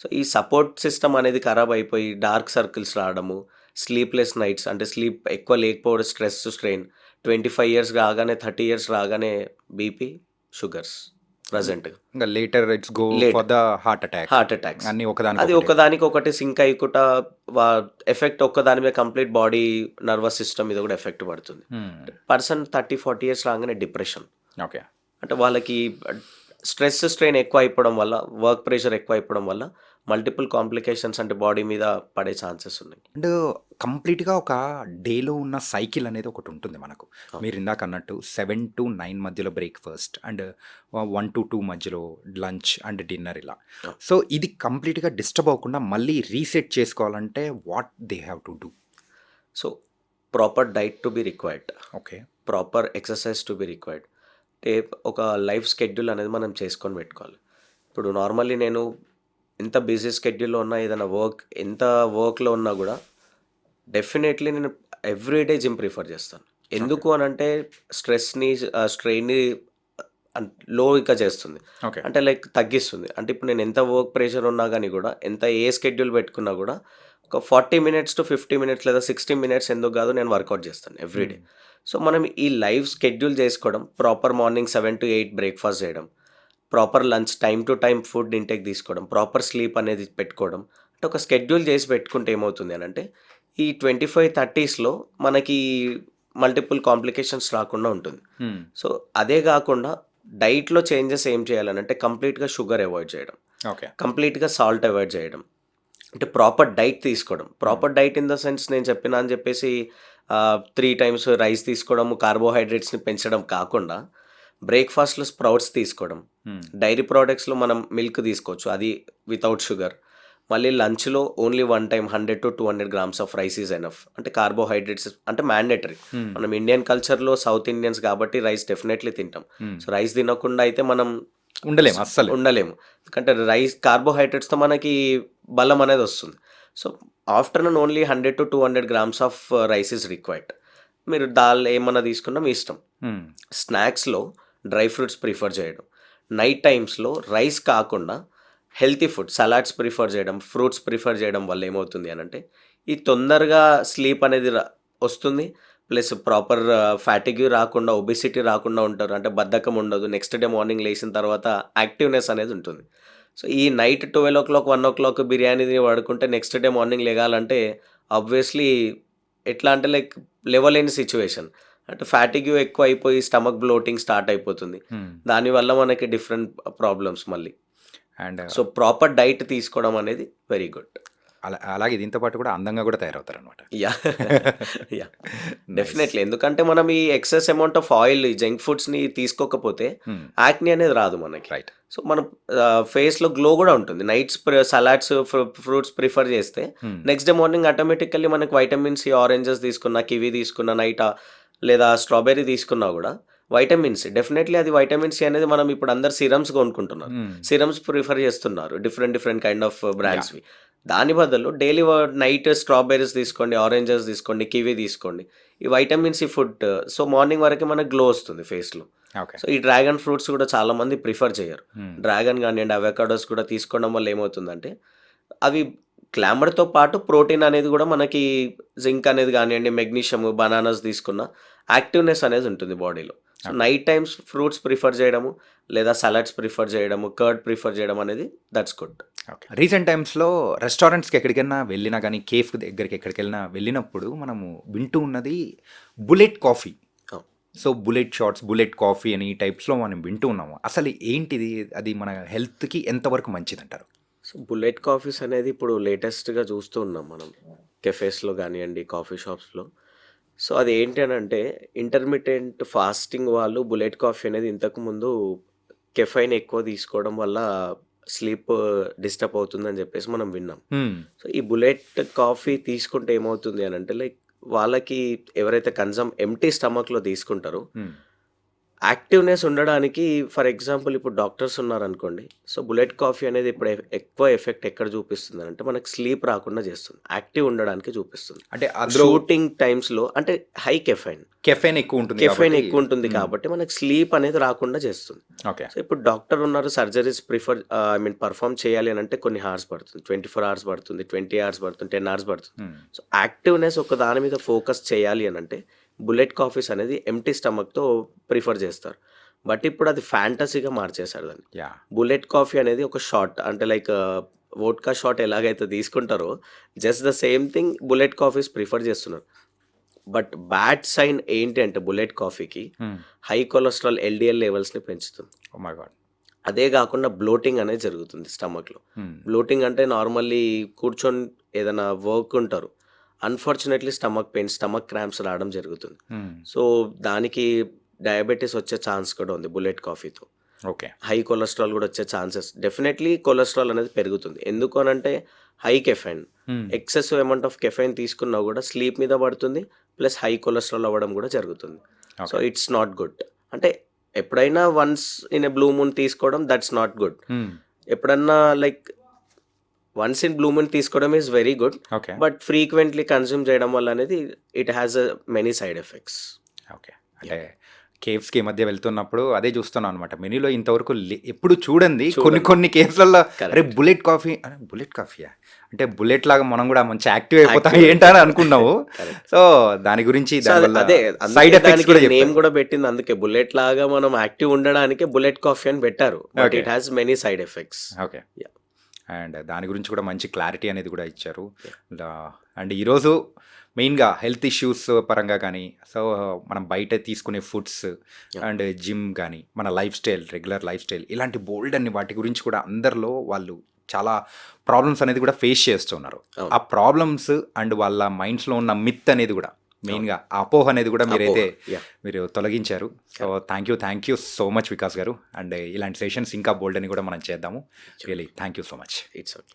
సో, ఈ సపోర్ట్ సిస్టమ్ అనేది ఖరాబ్ అయిపోయి డార్క్ సర్కిల్స్ రావడము, స్లీప్‌లెస్ నైట్స్ అంటే స్లీప్ ఎక్కువ లేకపోవడం, స్ట్రెస్, స్ట్రెయిన్ 25 ఇయర్స్ రాగానే, 30 ఇయర్స్ రాగానే బీపీ, షుగర్స్ ప్రెజెంట్‌గా. ఇంగా later it's go late. For the heart attack. Heart attacks. అన్నీ అది ఒకదానికొకటి. ఒకదానికొకటి సింక్ అయ్యకుండా వా ఎఫెక్ట్ ఒక్కదాని మీద కంప్లీట్ బాడీ నర్వస్ సిస్టమ్ మీద కూడా ఎఫెక్ట్ పడుతుంది. హ్మ్. పర్సన్ 30, 40 ఇయర్స్ రాగానే డిప్రెషన్. ఓకే. అంటే వాళ్ళకి స్ట్రెస్, స్ట్రెయిన్ ఎక్కువ అయిపోవడం వల్ల, వర్క్ ప్రెషర్ ఎక్కువ అయిపోవడం వల్ల మల్టిపుల్ కాంప్లికేషన్స్ అంటే బాడీ మీద పడే ఛాన్సెస్ ఉన్నాయి. అండ్ కంప్లీట్‌గా ఒక డేలో ఉన్న సైకిల్ అనేది ఒకటుంటుంది మనకు. అవును. మీరిందాకన్నట్టు 7-9 మధ్యలో బ్రేక్‌ఫాస్ట్ అండ్ 1-2 మధ్యలో లంచ్ అండ్ డిన్నర్ ఇలా. అవును. సో, ఇది కంప్లీట్‌గా డిస్టర్బ్ అవ్వకుండా మళ్ళీ రీసెట్ చేసుకోవాలంటే what they have to do? So, proper diet to be required. Okay. Proper exercise to be required. అంటే ఒక లైఫ్ షెడ్యూల్ అనేది మనం చేసుకొని పెట్టుకోవాలి. ఇప్పుడు నార్మల్లీ నేను ఎంత బిజీ షెడ్యూల్‌లో ఉన్నా, ఏదైనా ఎంత వర్క్‌లో ఉన్నా గూడా డెఫినెట్‌లీ నేను ఎవ్రీడే జిమ్ ప్రిఫర్ చేస్తాను. ఓకే. ఎందుకు అనంటే స్ట్రెయిన్‌ని లోగా చేస్తుంది. ఓకే. అంటే లైక్ తగ్గిస్తుంది. అంటే ఇప్పుడు నేను ఎంత వర్క్ ప్రెషర్ ఉన్నా గాని గూడా, ఎంత ఏ షెడ్యూల్ పెట్టుకున్నా గూడా, ఒక 40 మినిట్స్ టు 50 మినిట్స్ లేదా 60 మినిట్స్ ఎందుకు గాదు నేను వర్కౌట్ చేస్తాను ఎవ్రీడే. హ్మ్. సో, మనం ఈ లైఫ్ షెడ్యూల్ చేసుకోవడం, ప్రాపర్ మార్నింగ్ 7-8 బ్రేక్‌ఫాస్ట్ చేయడం, proper lunch time to time food intake తీసుకోవడం, ప్రాపర్ స్లీప్ అనేది పెట్టుకోవడం. అంటే ఒక షెడ్యూల్ చేసి పెట్టుకుంటే ఏమవుతుంది అనంటే, ఈ 25, 30స్‌లో మనకి మల్టిపుల్ కాంప్లికేషన్స్ రాకుండా ఉంటుంది. హ్మ్. సో, అదే గాకుండా డైట్‌లో చేంజెస్ ఏం చేయాలనంటే కంప్లీట్‌గా షుగర్ అవాయిడ్ చేయడం. ఓకే. కంప్లీట్‌గా సాల్ట్ అవాయిడ్ చేయడం. అంటే ప్రాపర్ డైట్ తీసుకోవడం. హ్మ్. Proper diet in the sense నేను చెప్పినా అని చెప్పేసి 3 టైమ్స్ రైస్ తీసుకోవడము, కార్బోహైడ్రేట్స్‌ని పెంచడం కాకుండా బ్రేక్‌ఫాస్ట్‌లో స్ప్రౌట్స్ తీసుకోవడం. హ్మ్. డైరీ ప్రొడక్ట్స్‌లో మనం మిల్క్ తీసుకోవచ్చు. అది వితౌట్ షుగర్. మళ్ళీ లంచ్‌లో only 1 time 100-200 grams of rice is enough. అంటే కార్బోహైడ్రేట్స్ అంటే మ్యాండేటరీ. హ్మ్. మనం ఇండియన్ కల్చర్‌లో సౌత్ ఇండియన్స్ కాబట్టి రైస్ డెఫినెట్‌లీ తింటాం. హ్మ్. సో, రైస్ తినకుండా అయితే మనం ఉండలేము అస్సలు. ఉండలేము. ఎందుకంటే కార్బోహైడ్రేట్స్‌తో మనకి బలం అనేది వస్తుంది. So, afternoon only 100-200 grams of rice is required. మీరు దాల్ ఏమన్నా తీసుకున్నా మీ ఇష్టం. హ్మ్. స్నాక్స్‌లో డ్రై ఫ్రూట్స్ ప్రిఫర్ చేయడం. నైట్ టైమ్స్‌లో రైస్ కాకుండా హెల్తీ ఫుడ్ సలాడ్స్ ప్రిఫర్ చేయడం, ఫ్రూట్స్ ప్రిఫర్ చేయడం వల్ల ఏమవుతుంది అనంటే, ఈ తొందరగా స్లీప్ అనేది వస్తుంది. ప్లస్ ప్రాపర్ ఫ్యాటిగ్యూ రాకుండా, ఒబెసిటీ రాకుండా ఉంటారు. అంటే బద్ధకం ఉండదు. నెక్స్ట్ డే మార్నింగ్ లేసిన తర్వాత యాక్టివ్‌నెస్ అనేది ఉంటుంది. సో, ఈ నైట్ 12:00, 1:00 బిర్యానీ తిని పడుకుంటే నెక్స్ట్ డే మార్నింగ్ లెగాలంటే ఆబ్వియస్‌లీ ఎట్లా అంటే లైక్ లేవలేని సిట్యుయేషన్. అంటే ఫ్యాటిగ్యూ ఎక్కువైపోయి స్టమక్ బ్లోటింగ్ స్టార్ట్ అయిపోతుంది. హ్మ్. దానివల్ల మనకి డిఫరెంట్ ప్రాబ్లమ్స్ మళ్ళీ. అండ్ సో, ప్రాపర్ డైట్ తీసుకోవడం అనేది వెరీ గుడ్. అలాగే దీంతో పాటు కూడా అందంగా కూడా తయారవుతారనమాట. యాహ్! యాహ్! నైస్. డెఫినెట్‌లీ. ఎందుకంటే మనం ఈ ఎక్సెస్ అమౌంట్ ఆఫ్ ఆయిల్, ఈ జంక్ ఫుడ్స్‌ని తీసుకోకపోతే హ్మ్. యాక్నే అనేది రాదు మనకి. రైట్. సో, మనం ఫేస్‌లో గ్లో గూడా ఉంటుంది. సలాడ్స్, ఫ్రూట్స్ ప్రిఫర్ చేస్తే hmm. Next day morning automatically మనకి వైటమిన్ సి, ఆరెంజెస్ తీసుకున్నా, కివి తీసుకున్నా లేదా స్ట్రాబెర్రీ తీసుకున్నా గూడా వైటమిన్ సి డెఫినెట్‌లీ అది వైటమిన్ సి అనేది మనం ఇప్పుడు అందరూ సిరమ్స్ కొనుక్కుంటున్నారు. హ్మ్. సిరమ్స్ ప్రిఫర్ చేస్తున్నారు. Different kind of yeah! బ్రాండ్స్‌వి. దాని బదులు డైలీ నైట్ స్ట్రాబెర్రీస్ తీసుకోండి, ఆరెంజెస్ తీసుకోండి, కివి తీసుకోండి. ఈ vitamin C food so, morning వరకే మనకు గ్లో వస్తుంది ఫేస్‌లో. ఓకే. సో, ఈ డ్రాగన్ ఫ్రూట్స్ కూడా చాలామంది ప్రిఫర్ చేయరు. హ్మ్. డ్రాగన్ గానియండి, అవకాడోస్ కూడా తీసుకోవడం వల్ల ఏమవుతుందంటే, అవి గ్లామర్‌తో పాటు ప్రోటీన్ అనేది కూడా మనకి జింక్ అనేది గానియండి, మెగ్నీషియం, బనానాస్ తీసుకున్న యాక్టివ్‌నెస్ అనేది ఉంటుంది బాడీలో. So, okay. Night times fruits prefer చేయడము, లేదా సలాడ్స్ ప్రిఫర్ చేయడము, కర్డ్ ప్రిఫర్ చేయడం అనేది దట్స్ గుడ్. ఓకే. రీసెంట్ టైమ్స్‌లో రెస్టారెంట్స్‌కి ఎక్కడికైనా వెళ్ళినా గానీ, కేఫ్ దగ్గరికి ఎక్కడికెళ్ళినా వెళ్ళినప్పుడు మనము వింటూ ఉన్నది బుల్లెట్ కాఫీ. అవును. So, bullet shots, bullet coffee అని ఈ టైప్స్‌లో మనం వింటూ ఉన్నాము. అసలు ఏంటిది? అది మన హెల్త్‌కి ఎంతవరకు మంచిదంటారు? సో, బుల్లెట్ కాఫీస్ అనేది ఇప్పుడు లేటెస్ట్‌గా చూస్తూ ఉన్నాం మనం. కెఫేస్‌లో గానియండి, కాఫీ షాప్స్‌లో. సో, అదేంటి అనంటే ఇంటర్మిటెంట్ ఫాస్టింగ్ వాళ్ళు బుల్లెట్ కాఫీ అనేది ఇంతకుముందు కెఫెయిన్ ఎక్కువ తీసుకోవడం వల్ల స్లీప్ డిస్టర్బ్ అవుతుందని చెప్పేసి మనం విన్నాం. హ్మ్. సో, ఈ బుల్లెట్ కాఫీ తీసుకుంటే ఏమవుతుంది అనంటే లైక్ వాళ్ళకి ఎవరైతే ఎంప్టీ స్టమక్‌లో తీసుకుంటారో హ్మ్. యాక్టివ్‌నెస్ ఉండడానికి ఫర్ ఎగ్జాంపుల్ ఇప్పుడు డాక్టర్స్ ఉన్నారనుకోండి. సో, బుల్లెట్ కాఫీ అనేది ఇప్పుడు ఎక్కువ ఎఫెక్ట్ ఎక్కడ చూపిస్తుందనంటే మనకు స్లీప్ రాకుండా చేస్తుంది. యాక్టివ్ ఉండడానికి చూపిస్తుంది. అంటే అందులో షూటింగ్ టైమ్స్‌లో అంటే హై కెఫెయిన్. కెఫెయిన్ ఎక్కువుంటుంది కెఫెయిన్ కాబట్టి ఎక్కువుంటుంది హ్మ్. కాబట్టి మనకు స్లీప్ అనేది రాకుండా చేస్తుంది. ఓకే. సో, ఇప్పుడు డాక్టర్ ఉన్నారు సర్జరీస్ పర్ఫార్మ్ చేయాలి అనంటే కొన్ని హార్స్ పడుతుంది. 24 అవర్స్ పడుతుంది, 20 అవర్స్ పడుతుంది, 10 అవర్స్ పడుతుంది. హ్మ్. సో, యాక్టివ్‌నెస్ ఒక దాని మీద ఫోకస్ చేయాలి అనంటే బుల్లెట్ కాఫీస్ అనేది ఎంప్టీ స్టమక్‌తో ప్రిఫర్ చేస్తారు. బట్ ఇప్పుడు అది ఫ్యాంటసీగా మార్చేశారు దాన్ని. యాహ్! బుల్లెట్ కాఫీ అనేది ఒక షాట్ అంటే లైక్ వోడ్కా షాట్ ఎలాగైతే తీసుకుంటారో just the same thing bullet coffees prefer చేస్తున్నారు. బట్ బ్యాడ్ సైన్ ఏంటి అంటే బుల్లెట్ కాఫీకి హ్మ్. హై కొలెస్ట్రాల్ ఎల్‌డిఎల్ లెవెల్స్‌ని పెంచుతుంది. Oh my God! అదే గాకుండా బ్లోటింగ్ అనేది జరుగుతుంది స్టమక్‌లో. హ్మ్. బ్లోటింగ్ అంటే నార్మల్లీ కూర్చొని ఏదైనా వర్క్ ఉంటారు. అన్‌ఫార్చునేట్‌లీ స్టమక్ క్రాంప్స్ రావడం జరుగుతుంది. హ్మ్. సో, దానికి డయాబెటిస్ వచ్చే ఛాన్స్ కూడా ఉంది బుల్లెట్ కాఫీతో. ఓకే. హై కొలెస్ట్రాల్ గూడా వచ్చే ఛాన్సెస్ డెఫినెట్‌లీ కొలెస్ట్రాల్ అనేది పెరుగుతుంది. ఎందుకు అనంటే హై కెఫెయిన్. హ్మ్. ఎక్సెసివ్ అమౌంట్ ఆఫ్ కెఫెయిన్ తీసుకున్నా గూడా స్లీప్ మీద పడుతుంది. ప్లస్ హై కొలెస్ట్రాల్ అవ్వడం గూడా జరుగుతుంది. So, okay. It's not good. అంటే ఎప్పుడైనా once in a blue moon తీసుకోవడం దట్స్ నాట్ గుడ్. హ్మ్. ఎప్పుడన్నా like once in blue moon తీసుకోవడం is very good. Okay. But frequently consume చేయడం వల్ల అనేది it has many side effects. Okay. అంటే కేవ్స్‌కి ఈ మధ్య వెళ్తున్నప్పుడు అదే చూస్తున్నాను అనమాట. మెనూలో ఇంతవరకు ఎప్పుడు చూడంది కొన్ని కొన్ని కేవ్స్‌లలో అరే! కరెక్ట్. బుల్లెట్ కాఫీ బుల్లెట్ కాఫీయా? అంటే బుల్లెట్ లాగా మనం కూడా మంచి యాక్టివ్ అయిపోతాం యాక్టివ్ ఏంటా అని అయిపోతాం. అనుకున్నాము. కరెక్ట్. సో, దాని గురించి సో, దానివల్ల అదే సైడ్ అందుకే ఎఫెక్ట్స్ దానికి కూడా నేమ్ చెప్పారు. గూడా పెట్టింది అందుకే. బుల్లెట్ లాగా మనం యాక్టివ్ ఉండడానికే బుల్లెట్ కాఫీ అని పెట్టారు. But okay. It has many side effects. Okay. Yeah! And దాని గురించి కూడా మంచి క్లారిటీ అనేది కూడా ఇచ్చారు. యాహ్! అండ్ ఈరోజు మెయిన్‌గా హెల్త్ ఇష్యూస్ పరంగా కానీ, సో, మనం బయట తీసుకునే ఫుడ్స్ యాహ్! అండ్ జిమ్ గానీ, మన life style, regular life style ఇలాంటి బోల్డ్ అన్ని వాటి గురించి కూడా అందరిలో వాళ్ళు చాలా ప్రాబ్లమ్స్ అనేది కూడా ఫేస్ చేస్తున్నారు. అవును. ఆ ప్రాబ్లమ్స్ అండ్ వాళ్ళ మైండ్స్‌లో ఉన్న మిత్ అనేది కూడా అవును. మెయిన్‌గా ఆ అపోహ అనేది కూడా మీరైతే యాహ్! మీరు తొలగించారు. So, correct. Thank you so much Vikas గారు. అండ్ ఇలాంటి సెషన్స్ ఇంకా బోల్డ్ అని కూడా మనం చేద్దాము. Sure. Really thank you so much. It's okay.